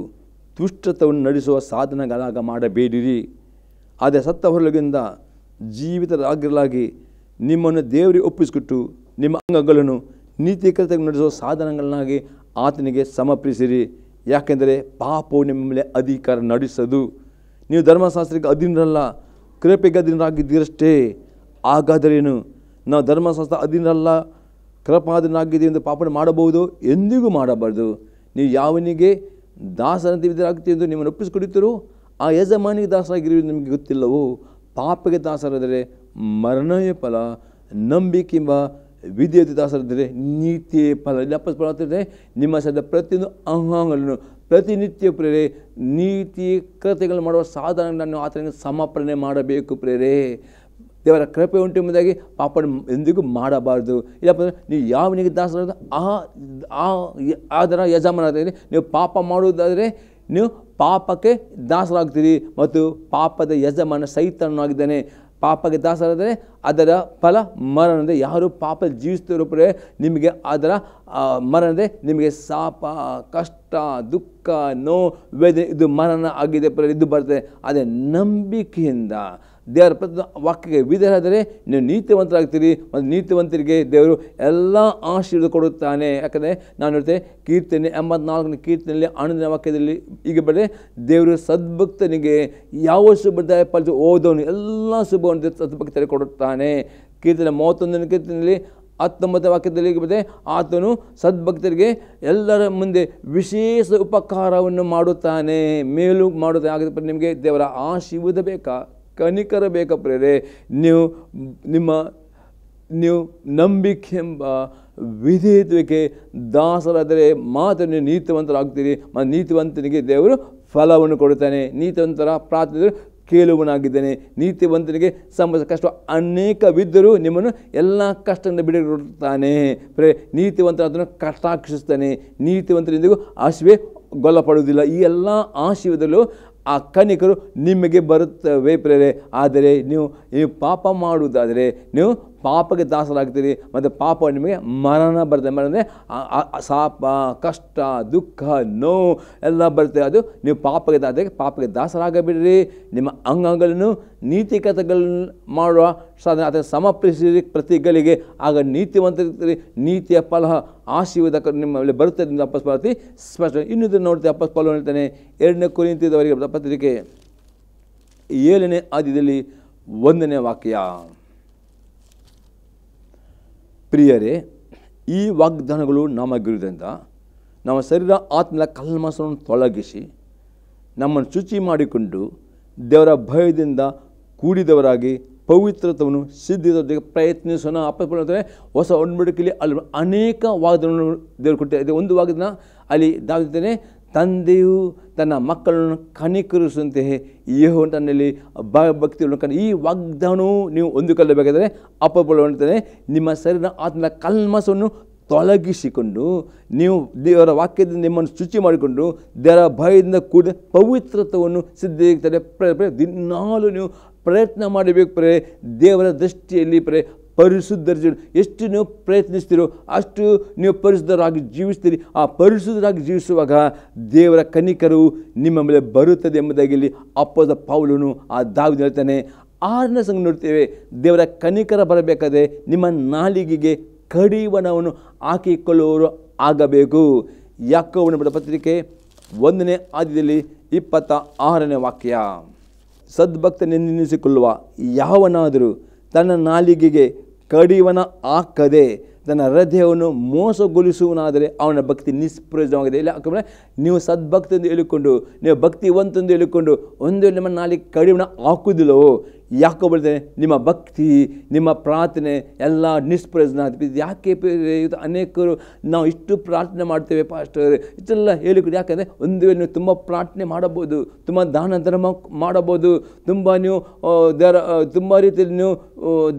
ದುಷ್ಟತವನ್ನು ನಡೆಸುವ ಸಾಧನಗಳಾಗ ಮಾಡಬೇಡಿರಿ. ಆದರೆ ಸತ್ತ ಹೊರಗಿಂದ ಜೀವಿತರಾಗಿರಲಾಗಿ ನಿಮ್ಮನ್ನು ದೇವರಿಗೆ ಒಪ್ಪಿಸಿಕೊಟ್ಟು ನಿಮ್ಮ ಅಂಗಗಳನ್ನು ನೀತಿಕೃತ ನಡೆಸುವ ಸಾಧನಗಳನ್ನಾಗಿ ಆತನಿಗೆ ಸಮರ್ಪಿಸಿರಿ. ಯಾಕೆಂದರೆ ಪಾಪವು ನಿಮ್ಮ ಮೇಲೆ ಅಧಿಕಾರ ನಡೆಸದು. ನೀವು ಧರ್ಮಶಾಸ್ತ್ರಕ್ಕೆ ಅಧೀನರಲ್ಲ, ಕೃಪೆಗೆ ಅಧೀನರಾಗಿದ್ದೀರಷ್ಟೇ. ಹಾಗಾದರೇನು? ನಾವು ಧರ್ಮಶಾಸ್ತ್ರ ಅಧೀನರಲ್ಲ, ಕೃಪಾಧೀನರಾಗಿದ್ದೀವಿ ಎಂದು ಪಾಪವನ್ನು ಮಾಡಬಹುದು? ಎಂದಿಗೂ ಮಾಡಬಾರ್ದು. ನೀವು ಯಾವನಿಗೆ ದಾಸರಂತೆ ವಿಧರಾಗ್ತೀವಿ ಎಂದು ನಿಮ್ಮನ್ನು ಒಪ್ಪಿಸಿಕೊಡುತ್ತೀರೋ ಆ ಯಜಮಾನಿಗೆ ದಾಸರಾಗಿರುವುದು ನಿಮಗೆ ಗೊತ್ತಿಲ್ಲವೋ? ಪಾಪಕ್ಕೆ ದಾಸರಾದರೆ ಮರಣವೇ ಫಲ, ನಂಬಿಕೆಂಬ ವಿಧೇಯತೆ ದಾಸರಾದರೆ ನೀತಿಯೇ ಫಲ. ಇಲ್ಲಿ ಅಪ್ಪಸ್ಪಡೆ ನಿಮ್ಮ ಸದ ಪ್ರತಿಯೊಂದು ಅಂಗಾಂಗಗಳನ್ನು ಪ್ರತಿನಿತ್ಯ ಪ್ರೇರೆ ನೀತಿ ಕೃತ್ಯಗಳು ಮಾಡುವ ಸಾಧನಗಳನ್ನು ಆತನಿಗೆ ಸಮರ್ಪಣೆ ಮಾಡಬೇಕು ಪ್ರೇರೆ. ದೇವರ ಕೃಪೆ ಉಂಟು ಎಂಬುದಾಗಿ ಪಾಪ ಎಂದಿಗೂ ಮಾಡಬಾರ್ದು. ಇಲ್ಲಪ್ಪ ನೀವು ಯಾವನಿಗೆ ದಾಸರಾದ ಅದರ ಯಜಮಾನರಾದರೆ ನೀವು ಪಾಪ ಮಾಡುವುದಾದರೆ ನೀವು ಪಾಪಕ್ಕೆ ದಾಸರಾಗ್ತೀರಿ ಮತ್ತು ಪಾಪದ ಯಜಮಾನ ಸೈತಾನನಾಗಿದ್ದಾನೆ. ಪಾಪಕ್ಕೆ ದಾಸರಾದರೆ ಅದರ ಫಲ ಮರಣದೆ. ಯಾರು ಪಾಪ ಜೀವಿಸ್ತಿರೋ ಪ್ರೇರೆ ನಿಮಗೆ ಅದರ ಮರಣದೆ ನಿಮಗೆ ಶಾಪ, ಕಷ್ಟ, ದುಃಖ, ನೋವು, ವೇದನೆ ಇದು ಮರಣ ಆಗಿದೆ ಪ್ರೇರೆ. ಇದು ಬರ್ತದೆ. ಅದೇ ನಂಬಿಕೆಯಿಂದ ದೇವರ ಪ್ರತಿ ವಾಕ್ಯಕ್ಕೆ ವಿಧೇಯರಾದರೆ ನೀವು ನೀತಿವಂತರಾಗ್ತೀರಿ ಮತ್ತು ನೀತಿವಂತರಿಗೆ ದೇವರು ಎಲ್ಲ ಆಶೀರ್ವಾದ ಕೊಡುತ್ತಾನೆ. ಯಾಕಂದರೆ ನಾನು ಹೇಳ್ತೇನೆ ಕೀರ್ತನೆ 84ನೇ ಕೀರ್ತನೆಯಲ್ಲಿ 11ನೇ ವಾಕ್ಯದಲ್ಲಿ ಈಗ ಬರದೆ ದೇವರು ಸದ್ಭಕ್ತನಿಗೆ ಯಾವ ಶುಭದಾಯ ಫಲಿತ ಓದೋನು ಎಲ್ಲ ಶುಭವನ್ನು ಸದ್ಭಕ್ತರಿಗೆ ಕೊಡುತ್ತಾನೆ. ಕೀರ್ತನೆ 31ನೇ ಕೀರ್ತನೆಯಲ್ಲಿ 19ನೇ ವಾಕ್ಯದಲ್ಲಿ ಬರುತ್ತೆ ಆತನು ಸದ್ಭಕ್ತರಿಗೆ ಎಲ್ಲರ ಮುಂದೆ ವಿಶೇಷ ಉಪಕಾರವನ್ನು ಮಾಡುತ್ತಾನೆ, ಮೇಲೂ ಮಾಡುತ್ತಾನೆ. ಹಾಗಾದರೆ ನಿಮಗೆ ದೇವರ ಆಶೀರ್ವಾದ ಬೇಕಾ, ಕನಿಕರ ಬೇಕಾ ಪ್ರೇರೆ? ನೀವು ನಂಬಿಕೆ ಎಂಬ ವಿಧೇಯತೆಗೆ ದಾಸರಾದರೆ ಮಾತ್ರ ನೀವು ನೀತಿವಂತರಾಗ್ತೀರಿ ಮತ್ತು ನೀತಿವಂತನಿಗೆ ದೇವರು ಫಲವನ್ನು ಕೊಡುತ್ತಾನೆ. ನೀತಿವಂತರ ಪ್ರಾರ್ಥನೆ ಕೇಳುವನಾಗಿದ್ದಾನೆ. ನೀತಿವಂತನಿಗೆ ಸಂಬಂಧ ಕಷ್ಟ ಅನೇಕವಿದ್ದರೂ ನಿಮ್ಮನ್ನು ಎಲ್ಲ ಕಷ್ಟದಿಂದ ಬಿಡುತ್ತಾನೆ ಪ್ರೇ. ನೀತಿವಂತರ ಅದನ್ನು ಕಟಾಕ್ಷಿಸ್ತಾನೆ. ನೀತಿವಂತರಿಂದಿಗೂ ಆಶೀರ್ವಾದ ಗೊಲ್ಲಪಡುವುದಿಲ್ಲ. ಈ ಎಲ್ಲ ಆಶೀರ್ವಾದದಲ್ಲೂ ಆ ಕನಿಕರು ನಿಮಗೆ ಬರುತ್ತವೆ ಪ್ರೇರೆ. ಆದರೆ ನೀವು ಪಾಪ ಮಾಡುವುದಾದರೆ ನೀವು ಪಾಪಕ್ಕೆ ದಾಸರಾಗ್ತೀರಿ ಮತ್ತು ಪಾಪ ನಿಮಗೆ ಮರಣ ಬರ್ತದೆ. ಮರಣ ಶಾಪ, ಕಷ್ಟ, ದುಃಖ, ನೋವು ಎಲ್ಲ ಬರ್ತದೆ. ಅದು ನೀವು ಪಾಪಕ್ಕೆ ದಾಸರಾಗಬಿಡ್ರಿ. ನಿಮ್ಮ ಅಂಗಗಳನ್ನು ನೀತಿಕತೆಗಳನ್ನು ಮಾಡುವ ಸಾಧನೆ ಅದನ್ನು ಸಮರ್ಪಿಸಿರಿ ಪ್ರತಿಗಳಿಗೆ. ಆಗ ನೀತಿವಂತರಿರ್ತೀರಿ. ನೀತಿಯ ಫಲ ಆಶೀರ್ವಾದ ನಿಮ್ಮಲ್ಲಿ ಬರುತ್ತದೆ. ಅಪ್ಪಸ್ಪಾಲತಿ ಸ್ಪಷ್ಟ ಇನ್ನೂ ನೋಡ್ತೀವಿ. ಅಪ್ಪಸ್ಪಾಲ ಹೇಳ್ತಾನೆ 2ನೇ ಕೊರಿಂಥದವರಿಗೆ ಪತ್ರಿಕೆ 7ನೇ ಅಧ್ಯಾಯದಲ್ಲಿ 1ನೇ ವಾಕ್ಯ. ಪ್ರಿಯರೇ, ಈ ವಾಗ್ದಾನಗಳು ನಮಗಿರುವುದರಿಂದ ನಮ್ಮ ಶರೀರ ಆತ್ಮದ ಕಲ್ಮಸವನ್ನು ತೊಲಗಿಸಿ ನಮ್ಮನ್ನು ಶುಚಿ ಮಾಡಿಕೊಂಡು ದೇವರ ಭಯದಿಂದ ಕೂಡಿದವರಾಗಿ ಪವಿತ್ರತ್ವವನ್ನು ಸಿದ್ಧಿಸೋದಕ್ಕೆ ಪ್ರಯತ್ನಿಸೋಣ. ಅಪ್ಪಸ್ಪಾಲ ಹೊಸ ಒಡಂಬಡಿಕೆಯಲ್ಲಿ ಅಲ್ಲಿ ಅನೇಕ ವಾಗ್ದಾನಗಳನ್ನು ದೇವರು ಕೊಟ್ಟಿದ್ದಾರೆ. ಒಂದು ವಾಗ್ದಾನ ಅಲ್ಲಿ ದಾವಿದನೇ ತಂದೆಯು ತನ್ನ ಮಕ್ಕಳನ್ನು ಕನಿಕರಿಸುವಂತೆ ಯೆಹೋವನ ತನ್ನಲ್ಲಿ ಭಯಭಕ್ತಿಯನ್ನು ಈ ವಾಗ್ದಾನವು ನೀವು ಹೊಂದಿಕೊಳ್ಳಬೇಕಾದರೆ ಅಪ್ಪಸ್ಪಾಲ ಹೇಳ್ತಾನೆ ನಿಮ್ಮ ಶರೀರ ಆತ್ಮದ ಕಲ್ಮಸವನ್ನು ತೊಲಗಿಸಿಕೊಂಡು ನೀವು ದೇವರ ವಾಕ್ಯದಿಂದ ನಿಮ್ಮನ್ನು ಶುಚಿ ಮಾಡಿಕೊಂಡು ದೇವರ ಭಯದಿಂದ ಕೂಡ ಪವಿತ್ರತ್ವವನ್ನು ಸಿದ್ಧಿಸುತ್ತದೆ. ದಿನಾಲು ನೀವು ಪ್ರಯತ್ನ ಮಾಡಬೇಕು ಪ್ರೇ. ದೇವರ ದೃಷ್ಟಿಯಲ್ಲಿ ಪ್ರೇ ಪರಿಶುದ್ಧ ಎಷ್ಟು ನೀವು ಪ್ರಯತ್ನಿಸ್ತೀರೋ ಅಷ್ಟು ನೀವು ಪರಿಶುದ್ಧರಾಗಿ ಜೀವಿಸ್ತೀರಿ. ಆ ಪರಿಶುದ್ಧರಾಗಿ ಜೀವಿಸುವಾಗ ದೇವರ ಕನಿಕರು ನಿಮ್ಮ ಮೇಲೆ ಬರುತ್ತದೆ ಎಂಬುದಾಗಿ ಇಲ್ಲಿ ಅಪ್ಪದ ಪೌಲನು ಆ ದಾವೀದನು ಹೇಳ್ತಾನೆ. 6ನೇ ಸಂಘ ನೋಡ್ತೇವೆ. ದೇವರ ಕನಿಕರ ಬರಬೇಕಾದ್ರೆ ನಿಮ್ಮ ನಾಲಿಗೆಗೆ ಕಡಿವಾಣವನ್ನು ಹಾಕಿಕೊಳ್ಳುವವರು ಆಗಬೇಕು. ಯಾಕೋಬನ ಬರೆದ ಪತ್ರಿಕೆ 1ನೇ ಅಧ್ಯಾಯದಲ್ಲಿ 26ನೇ ವಾಕ್ಯ. ಸದ್ಭಕ್ತನೆನ್ನಿಸಿಕೊಳ್ಳುವ ಯಾವನಾದರೂ ತನ್ನ ನಾಲಿಗೆಗೆ ಕಡಿವಾಣ ಹಾಕದೆ ತನ್ನ ಹೃದಯವನ್ನು ಮೋಸಗೊಳಿಸುವನಾದರೆ ಅವನ ಭಕ್ತಿ ನಿಷ್ಪ್ರಯೋಜನವಾಗಿದೆ. ಇಲ್ಲ ಯಾಕಂದರೆ ನೀವು ಸದ್ಭಕ್ತಿಯಿಂದ ಹೇಳಿಕೊಂಡು ನೀವು ಭಕ್ತಿವಂತಂದು ಹೇಳಿಕೊಂಡು ಒಂದು ವೇಳೆ ನಿಮ್ಮ ನಾಲಿಗೆ ಕಡಿವಾಣ ಹಾಕುವುದಿಲ್ಲವೋ ಯಾಕೋ ಬರ್ತೇನೆ ನಿಮ್ಮ ಭಕ್ತಿ ನಿಮ್ಮ ಪ್ರಾರ್ಥನೆ ಎಲ್ಲ ನಿಷ್ಪ್ರಯೋಜನ. ಯಾಕೆ ಅನೇಕರು ನಾವು ಇಷ್ಟು ಪ್ರಾರ್ಥನೆ ಮಾಡ್ತೇವೆ ಪಾಸ್ಟರ್ ಇಷ್ಟೆಲ್ಲ ಹೇಳಿಕೊಡಿ. ಯಾಕಂದರೆ ಒಂದು ವೇಳೆ ನೀವು ತುಂಬ ಪ್ರಾರ್ಥನೆ ಮಾಡಬಹುದು, ತುಂಬ ದಾನ ಧರ್ಮ ಮಾಡಬಹುದು, ತುಂಬ ನೀವು ತುಂಬ ರೀತಿಯಲ್ಲಿ ನೀವು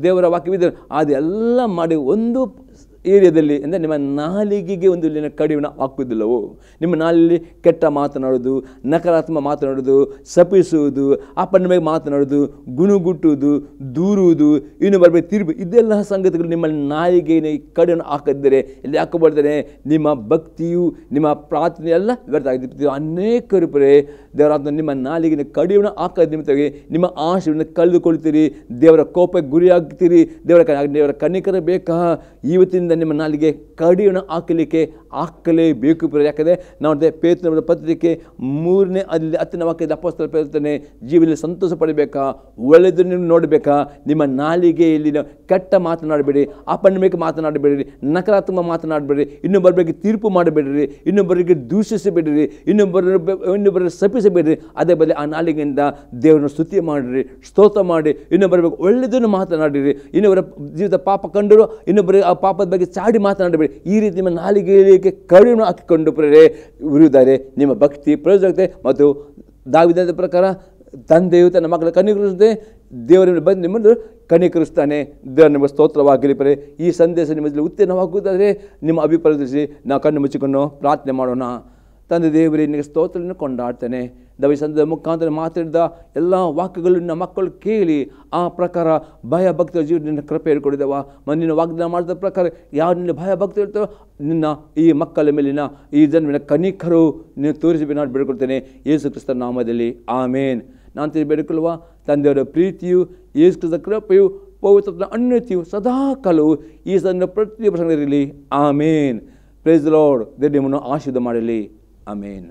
ದೇವರ ವಾಕ್ಯವಿದ್ದರೆ ಅದೆಲ್ಲ ಮಾಡಿ ಒಂದು ಏರಿಯಾದಲ್ಲಿ ಅಂದರೆ ನಿಮ್ಮ ನಾಲಿಗೆಗೆ ಒಂದು ಕಡಿವಾಣ ಹಾಕುವುದಿಲ್ಲವೋ, ನಿಮ್ಮ ನಾಲಿಗೆ ಕೆಟ್ಟ ಮಾತನಾಡೋದು, ನಕಾರಾತ್ಮಕ ಮಾತನಾಡೋದು, ಶಪಿಸುವುದು, ಅಪ್ಪನ ಮೇಲೆ ಮಾತನಾಡೋದು, ಗುಣಗುಟ್ಟುವುದು, ದೂರುವುದು, ಇನ್ನು ಬರಬೇಕು ತಿರುಗಿ ಇದೆಲ್ಲ ಸಂಗತಿಗಳು ನಿಮ್ಮ ನಾಲಿಗೆಯ ಕಡಿವಾಣ ಹಾಕಿದರೆ ಇಲ್ಲಿ ಹಾಕಬಾರ್ದಾರೆ ನಿಮ್ಮ ಭಕ್ತಿಯು ನಿಮ್ಮ ಪ್ರಾರ್ಥನೆ ಎಲ್ಲ ವ್ಯರ್ಥ ಆಗಿರ್ತೀವಿ. ಅನೇಕರು ಪರೇ ದೇವರ ನಿಮ್ಮ ನಾಲಿಗೆಯ ಕಡಿವಾಣ ಹಾಕೋದು ನಿಮಿತ್ತವಾಗಿ ನಿಮ್ಮ ಆಶೆಯನ್ನು ಕಳೆದುಕೊಳ್ತೀರಿ, ದೇವರ ಕೋಪಕ್ಕೆ ಗುರಿಯಾಗ್ತೀರಿ. ದೇವರ ಕನಿಕರ ಬೇಕಾ ಇವತ್ತಿನ ಇಂದಿನಿಂದ ನಿಮ್ಮ ನಾಲಿಗೆ ಕಡಿಯನ್ನು ಹಾಕಲೇಬೇಕು ಪ್ರಿಯರೇ. ಯಾಕಂದರೆ ನಾವು ಪೇತ್ರನ ಪತ್ರಿಕೆ 3ನೇ ಅಲ್ಲಿ 10ನೇ ವಾಕ್ಯದ ಅಪೊಸ್ತಲ ಪೇತ್ರನೇ, ಜೀವನದಲ್ಲಿ ಸಂತೋಷ ಪಡಬೇಕಾ, ಒಳ್ಳೆಯದನ್ನು ನೋಡಬೇಕಾ, ನಿಮ್ಮ ನಾಲಿಗೆಯಲ್ಲಿ ಕೆಟ್ಟ ಮಾತನಾಡಬೇಡಿ, ಅಪನಂಬಿಕೆ ಮಾತನಾಡಬೇಡಿರಿ, ನಕಾರಾತ್ಮಕ ಮಾತನಾಡಬೇಡಿರಿ, ಇನ್ನೊಬ್ಬರ ಬಗ್ಗೆ ತೀರ್ಪು ಮಾಡಬೇಡಿರಿ, ಇನ್ನೊಬ್ಬರಿಗೆ ದೂಷಿಸಬೇಡಿರಿ, ಇನ್ನೊಬ್ಬರಿಗೆ ಶಪಿಸಬೇಡಿರಿ. ಅದೇ ಬದಲು ಆ ನಾಲಿಗೆಯಿಂದ ದೇವರನ್ನು ಸ್ತುತಿ ಮಾಡಿರಿ, ಸ್ತೋತ್ರ ಮಾಡಿ, ಇನ್ನೊಬ್ಬರ ಬಗ್ಗೆ ಒಳ್ಳೆಯದನ್ನು ಮಾತನಾಡಿರಿ. ಇನ್ನೊಬ್ಬರ ಜೀವಿತ ಪಾಪ ಕಂಡರು ಇನ್ನೊಬ್ಬರಿಗೆ ಆ ಪಾಪದ ಬಗ್ಗೆ ಚಾಡಿ ಮಾತನಾಡಬೇಡಿ. ಈ ರೀತಿ ನಿಮ್ಮ ನಾಲಿಗೆಗೆ ಕಡಿಯನ್ನು ಹಾಕಿಕೊಂಡು ಪ್ರಿಯರೇ ಇರುವುದಾರೆ ನಿಮ್ಮ ಭಕ್ತಿ ಪ್ರಯೋಜಕತೆ. ಮತ್ತು ದಾವೀದನ ಪ್ರಕಾರ ತಂದೆಯು ತನ್ನ ಮಕ್ಕಳ ಕನಿಕರಿಸದೆ ದೇವರ ಬಂದು ನಿಮ್ಮನ್ನು ಕನಿಕರಿಸ್ತಾನೆ. ದೇವರ ನಿಮ್ಮ ಸ್ತೋತ್ರವಾಗಲಿ ಪ್ರಿಯರೇ. ಈ ಸಂದೇಶ ನಿಮ್ಮಲ್ಲಿ ಉತ್ತೀರ್ಣವಾಗುವುದಾದರೆ ನಿಮ್ಮ ಅಭಿಪ್ರಾಯ ತಿಳಿಸಿ. ನಾವು ಕಣ್ಣು ಮುಚ್ಚಿಕೊಂಡು ಪ್ರಾರ್ಥನೆ ಮಾಡೋಣ. ತಂದೆ ದೇವರೇ, ನಿನಗೆ ಸ್ತೋತ್ರವನ್ನು ಕೊಂಡಾಡ್ತಾನೆ. ದೈವಸಂಧದ ಮುಖಾಂತರ ಮಾತಾಡಿದ ಎಲ್ಲ ವಾಕ್ಯಗಳನ್ನು ಮಕ್ಕಳು ಕೇಳಿ ಆ ಪ್ರಕಾರ ಭಯ ಭಕ್ತಿಯ ಜೀವ ನಿನ್ನ ಕೃಪೆ ಹೇಳ್ಕೊಡಿದವ. ನಿನ್ನ ವಾಗ್ದಾನ ಮಾಡಿದ ಪ್ರಕಾರ ಯಾವ ನಿನ್ನ ಭಯ ಭಕ್ತಿ ಇರ್ತಾರೋ ನಿನ್ನ ಈ ಮಕ್ಕಳ ಮೇಲಿನ ಈ ಜನ್ಮಿನ ಕನಿಕರು ನೀನು ತೋರಿಸಿ ನಾನು ಬೇಡ್ಕೊಳ್ತೇನೆ ಯೇಸು ಕ್ರಿಸ್ತನ ನಾಮದಲ್ಲಿ, ಆಮೇನ್. ನಾನು ಬೇಡಿಕೊಳ್ಳುವ ತಂದೆಯವರ ಪ್ರೀತಿಯು, ಯೇಸು ಕ್ರಿಸ್ತನ ಕೃಪೆಯು, ಪವಿತ್ರ ಅನ್ಯತೆಯು ಸದಾ ಕಾಲವು ಈ ಸಂದ ಪ್ರತಿಯೊಬ್ಬ ಸಂಘದಲ್ಲಿ, ಆಮೇನ್. Price the lord. ದೇವರು ನಿಮ್ಮನ್ನು ಆಶೀರ್ವಾದ ಮಾಡಲಿ, ಆಮೇನ್.